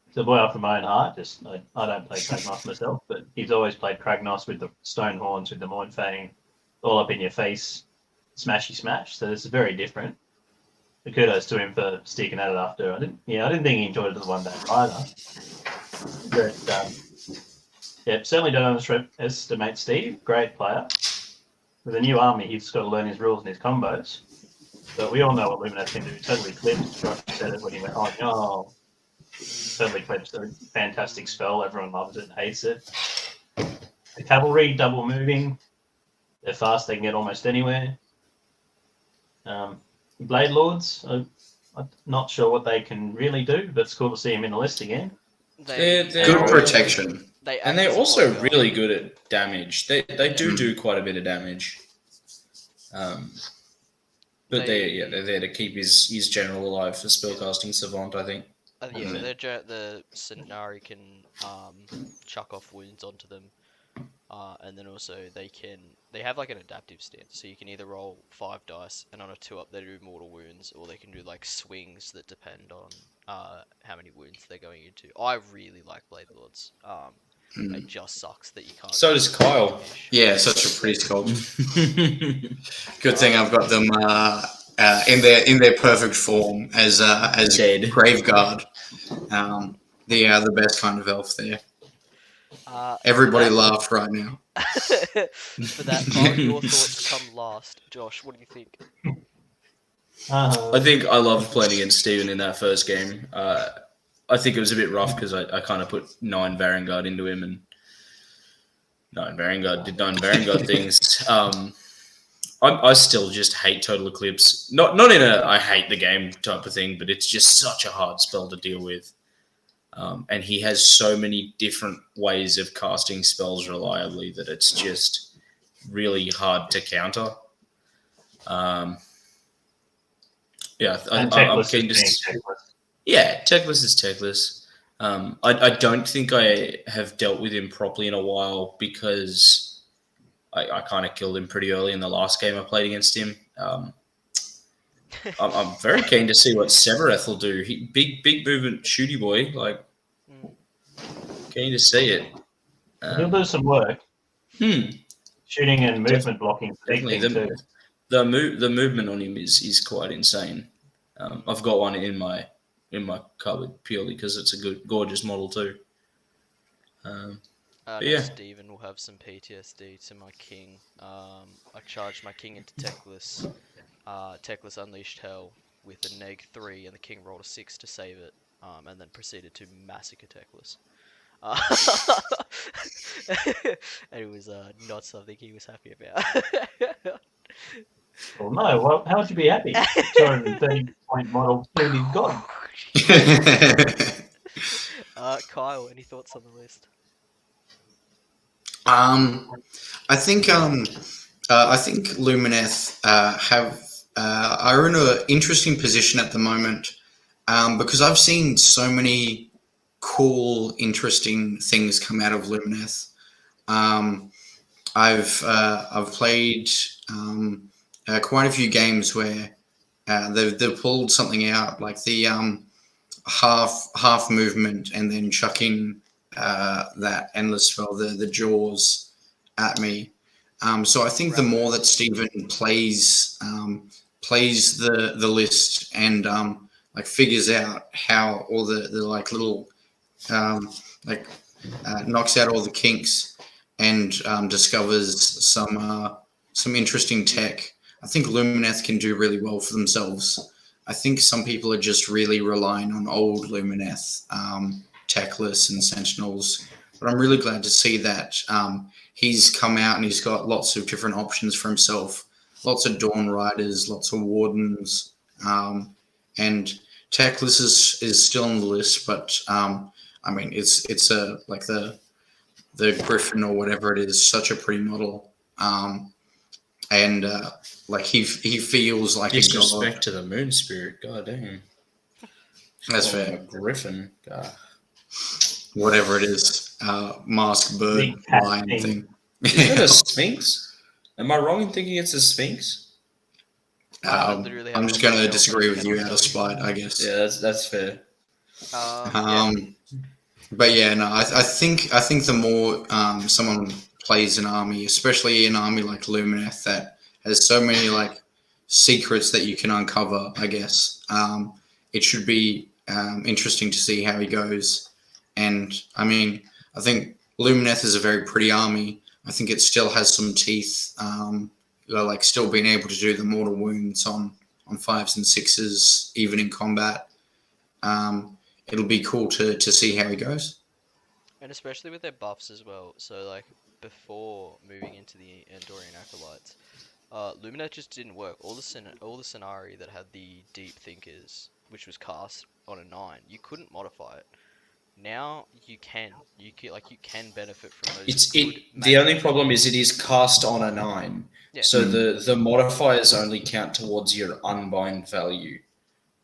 It's a boy after my own heart. I don't play Kragnos myself, but he's always played Kragnos with the Stone Horns, with the Mournfang, all up in your face, smashy smash. So this is very different. But kudos to him for sticking at it after. I didn't think he enjoyed it the one day either. But certainly don't underestimate Steve. Great player. With a new army, he's got to learn his rules and his combos. But we all know what Lumineth can do. Totally clipped. Josh said it when he went, oh no. Totally clipped. A fantastic spell. Everyone loves it and hates it. The cavalry, double moving. They're fast. They can get almost anywhere. Blade Lords, I'm not sure what they can really do, but it's cool to see them in the list again. They're Good protection. And they're also really good at damage. They do quite a bit of damage. But they're there to keep his general alive for spellcasting savant, I think. The Scenari can chuck off wounds onto them, and then also they have like an adaptive stance, so you can either roll 5 dice and on a 2-up they do mortal wounds, or they can do like swings that depend on how many wounds they're going into. I really like Blade Lords. It just sucks that you can't. So does Kyle. Yeah, such a pretty sculpt. Good thing I've got them in their perfect form as Dead. Graveguard. the best kind of elf there. For Everybody that- laughed right now. For that, your thoughts come last. Josh, what do you think? I think I loved playing against Steven in that first game. I think it was a bit rough because I kind of put 9 Varangard into him, and 9 Varangard did 9 Varangard things. I still just hate Total Eclipse. Not in a I hate the game type of thing, but it's just such a hard spell to deal with. And he has so many different ways of casting spells reliably that it's just really hard to counter. Yeah, I'm keen to. Yeah, techless is techless. I don't think I have dealt with him properly in a while because I kind of killed him pretty early in the last game I played against him. I'm very keen to see what Severeth will do. Big movement, shooty boy. Like, keen to see it. He'll do some work. Shooting and movement blocking. Definitely, the movement on him is quite insane. I've got one in my cupboard purely because it's a gorgeous model too. Yeah. Steven will have some PTSD to my king. I charged my king into Techless. Techless unleashed hell with a -3, and the king rolled a 6 to save it, and then proceeded to massacre Techless. And it was not something he was happy about. Well, no. Well, how would you be happy? 230-point model clearly gone. Kyle, any thoughts on the list? I think Lumineth are in an interesting position at the moment because I've seen so many cool, interesting things come out of Lumineth. I've played quite a few games where they've pulled something out like the half movement and then chucking that endless spell, the jaws, at me. So I think the more that Stephen plays the list and like figures out how all the like little knocks out all the kinks and discovers some interesting tech, I think Lumineth can do really well for themselves. I think some people are just really relying on old Lumineth, Techless and Sentinels, but I'm really glad to see that he's come out and he's got lots of different options for himself, lots of Dawn Riders, lots of Wardens, and Techless is still on the list, but I mean it's a like the Griffin or whatever it is, such a pretty model, and like he feels like disrespect to the Moon Spirit. God damn, that's fair. A Griffin, God. Whatever it is, masked bird lion thing. Is it a Sphinx? Am I wrong in thinking it's a Sphinx? I'm just going to disagree with you out of spite, I guess. Yeah, that's fair. But yeah, no, I think the more someone plays an army, especially an army like Lumineth that has so many like secrets that you can uncover, I guess it should be interesting to see how he goes. And I mean, I think Lumineth is a very pretty army. I think it still has some teeth, like still being able to do the mortal wounds on 5s and 6s, even in combat. It'll be cool to see how he goes. And especially with their buffs as well. So like before moving into the Andorian Acolytes, Lumineth just didn't work. All the scenario that had the Deep Thinkers, which was cast on a 9, you couldn't modify it. Now you can benefit from those. The only problem is it is cast on a 9, so the modifiers only count towards your unbind value.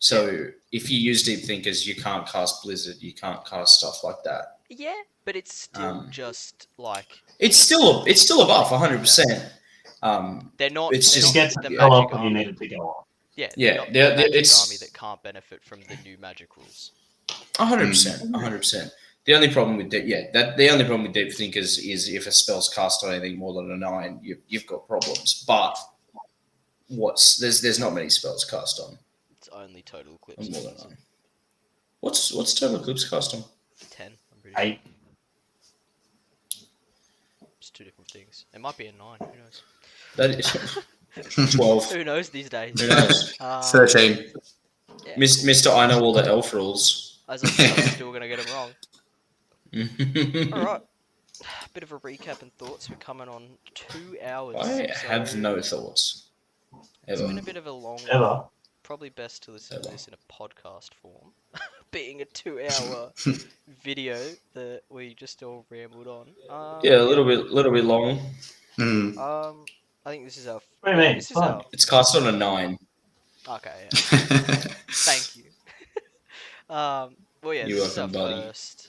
So if you use Deep Thinkers, you can't cast Blizzard, you can't cast stuff like that. Yeah, but it's still just like it's still a buff, 100%. They're not. It's just gets the magic army you needed to go on. Yeah, it's army that can't benefit from the new magic rules. 100%, 100%. The only problem with Deep Thinkers is if a spell's cast on anything more than a 9, you've got problems. But there's not many spells cast on. It's only Total Eclipse. More than 9. What's Total Eclipse cast on? 8. It's two different things. It might be a 9. Who knows? That is 12. Who knows these days? Who knows? 13. Yeah, Mr. I know all the elf rules. as I'm still gonna get them wrong. All right. Bit of a recap and thoughts. We're coming on 2 hours. I have so no thoughts. It's Ever. been a bit of a long one. Ever. Probably best to listen to Ever. this in a podcast form, being a 2-hour video that we just all rambled on. Yeah, a little bit long. Mm. I think this is our. What do you mean? This It's is fun. our. It's cast on a 9. Okay. Yeah. Thank you. Well, yeah, You're this is our welcome, buddy. first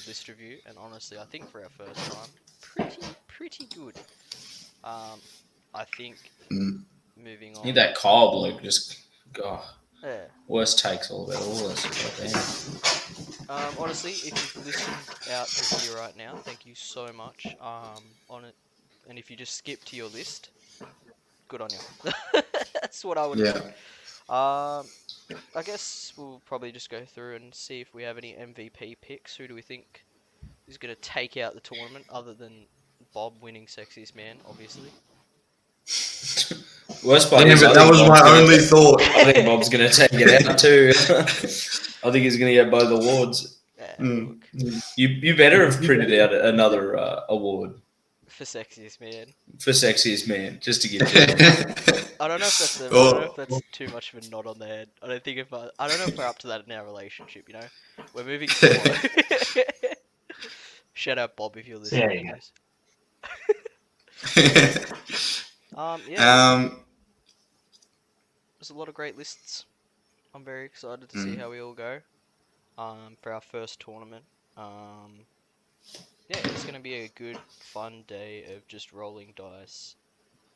list review, and honestly, I think for our first time, pretty good. I think Mm. moving I on. think that Kyle bloke just, God, Yeah. worst takes all about all this. Honestly, if you've listened out to here right now, thank you so much. On it, and if you just skip to your list, good on you. That's what I would Yeah. do. I guess we'll probably just go through and see if we have any MVP picks. Who do we think is going to take out the tournament, other than Bob winning Sexiest Man, obviously? Worst part Yeah, is, but I that think was Bob's my gonna only take- thought. I think Bob's going to take it out too. I think he's going to get both awards. Yeah, Mm. look, You better have printed out another award for Sexiest Man. for Sexiest Man, just to give to him. I don't know if that's I Oh. don't know if that's too much of a nod on the head. I don't think I don't know if we're up to that in our relationship. You know, we're moving forward. Shout out Bob if you're listening. Yeah, yeah. to this. Yeah, there's a lot of great lists. I'm very excited to see how we all go. For our first tournament. Yeah, it's gonna be a good, fun day of just rolling dice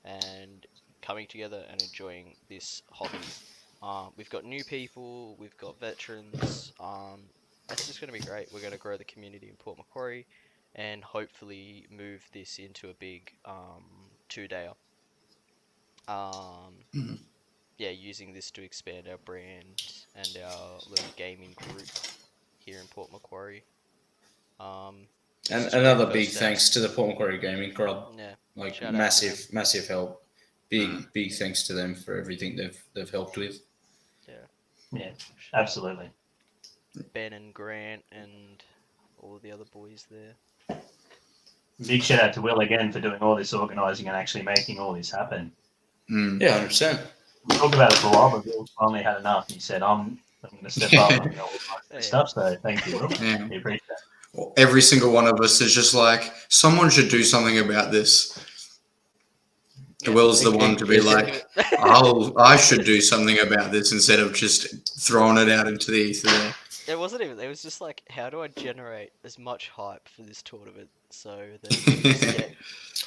and coming together and enjoying this hobby. We've got new people, we've got veterans. It's just going to be great. We're going to grow the community in Port Macquarie and hopefully move this into a big 2-dayer. Yeah, using this to expand our brand and our little gaming group here in Port Macquarie. It's And just a great another first big step. thanks to the Port Macquarie Gaming Club. Yeah, Like shout out to massive help. Big thanks to them for everything they've helped with. Yeah, absolutely. Ben and Grant and all the other boys there. Big shout out to Will again for doing all this organising and actually making all this happen. Mm. Yeah, 100%. We talked about it for a while, but Will finally had enough. He said, I'm going to step up and I'm going to organise Yeah. this stuff. So thank you, Will. Yeah. We appreciate that. Every single one of us is just like, someone should do something about this. Yeah. Will's the one to be like, I should do something about this instead of just throwing it out into the ether there. It wasn't even. It was just like, how do I generate as much hype for this tournament so that we just get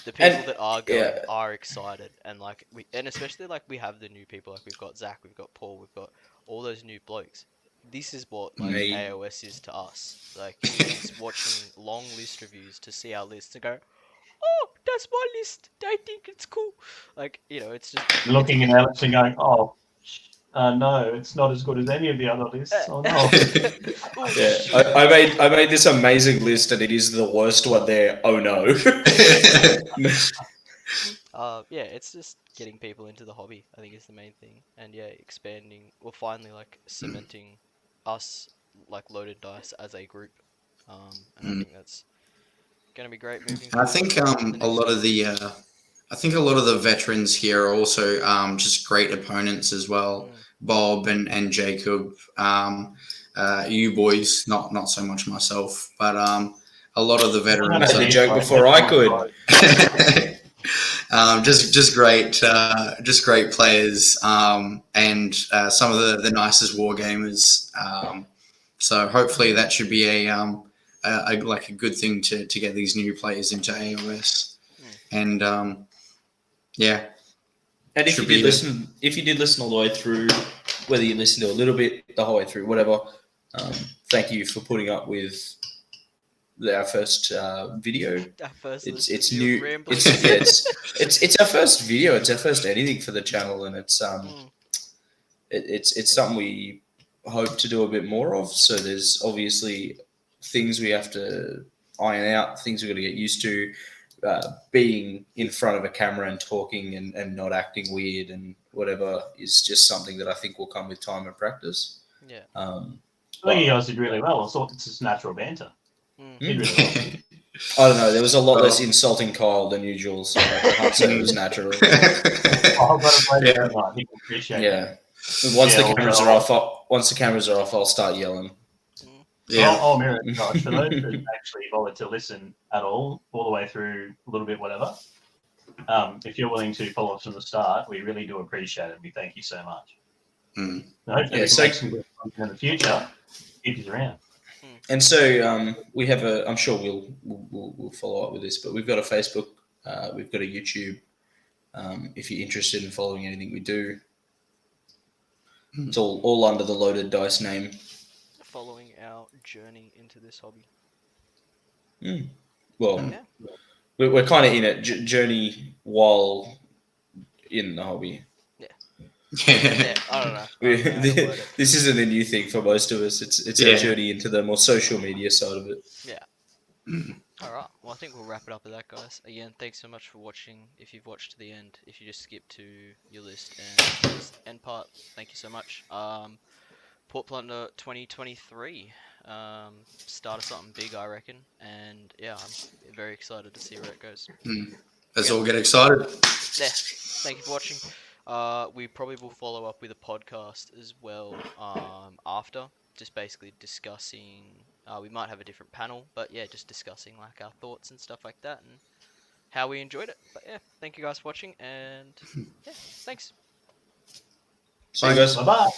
the people And- that are going yeah. are excited, and like and especially like we have the new people, like we've got Zach, we've got Paul, we've got all those new blokes. This is what like Me. AOS is to us. Like it's watching long list reviews to see our list and go, oh, that's my list. They think it's cool. Like it's just Looking at Alex and going, no, it's not as good as any of the other lists. Oh, no. Oh, Yeah, shit. I made this amazing list and it is the worst one there. Oh no. Yeah, it's just getting people into the hobby, I think is the main thing. And yeah, expanding, or finally like cementing us like Loaded Dice as a group. And I think that's gonna be great moving I forward. think to the a next lot one. of the I think a lot of the veterans here are also just great opponents as well. Bob and Jacob, you boys, not so much myself, but a lot of the veterans. Made the joke before I could. Just great players, and some of the nicest war gamers. So hopefully that should be a good thing to get these new players into AOS, and yeah. And if Should you be did listen all the way through, whether you listened to a little bit, the whole way through, whatever, thank you for putting up with our first video. Our first It's list review of new. rambling. It's our first video. It's our first anything for the channel, and it's something we hope to do a bit more of. So there's obviously things we have to iron out, things we've got to get used to. Being in front of a camera and talking and not acting weird and whatever is just something that I think will come with time and practice. Yeah. I think you guys did really well. I thought it's just natural banter. Did really well. I don't know. There was a lot less insulting Kyle than usual, so I can't say it was natural. I'll go to play that night. People appreciate it. Yeah. Once Yeah, the cameras are off, I'll start yelling. Yeah. I'll mirror it, Josh. For those that actually bothered to listen at all the way through, a little bit, whatever, if you're willing to follow us from the start, we really do appreciate it. We thank you so much. Mm. And hopefully we can make some good content in the future. Keep you around. And so we have I'm sure we'll follow up with this, but we've got a Facebook, we've got a YouTube. If you're interested in following anything we do, it's all under the Loaded Dice name. Following our journey into this hobby. Well, Yeah. we're kind of in a journey while in the hobby. Yeah, I don't know. This isn't a new thing for most of us. It's our journey into the more social media side of it. Yeah. All right. Well, I think we'll wrap it up with that, guys. Again, thanks so much for watching. If you've watched to the end, if you just skip to your list and this end part, thank you so much. Port Plunder 2023. Start of something big, I reckon. And yeah, I'm very excited to see where it goes. Let's all get excited. Yeah. Thank you for watching. We probably will follow up with a podcast as well after, just basically discussing. We might have a different panel, but yeah, just discussing like our thoughts and stuff like that and how we enjoyed it. But yeah, thank you guys for watching, and yeah, thanks. See you guys. Bye-bye. Bye.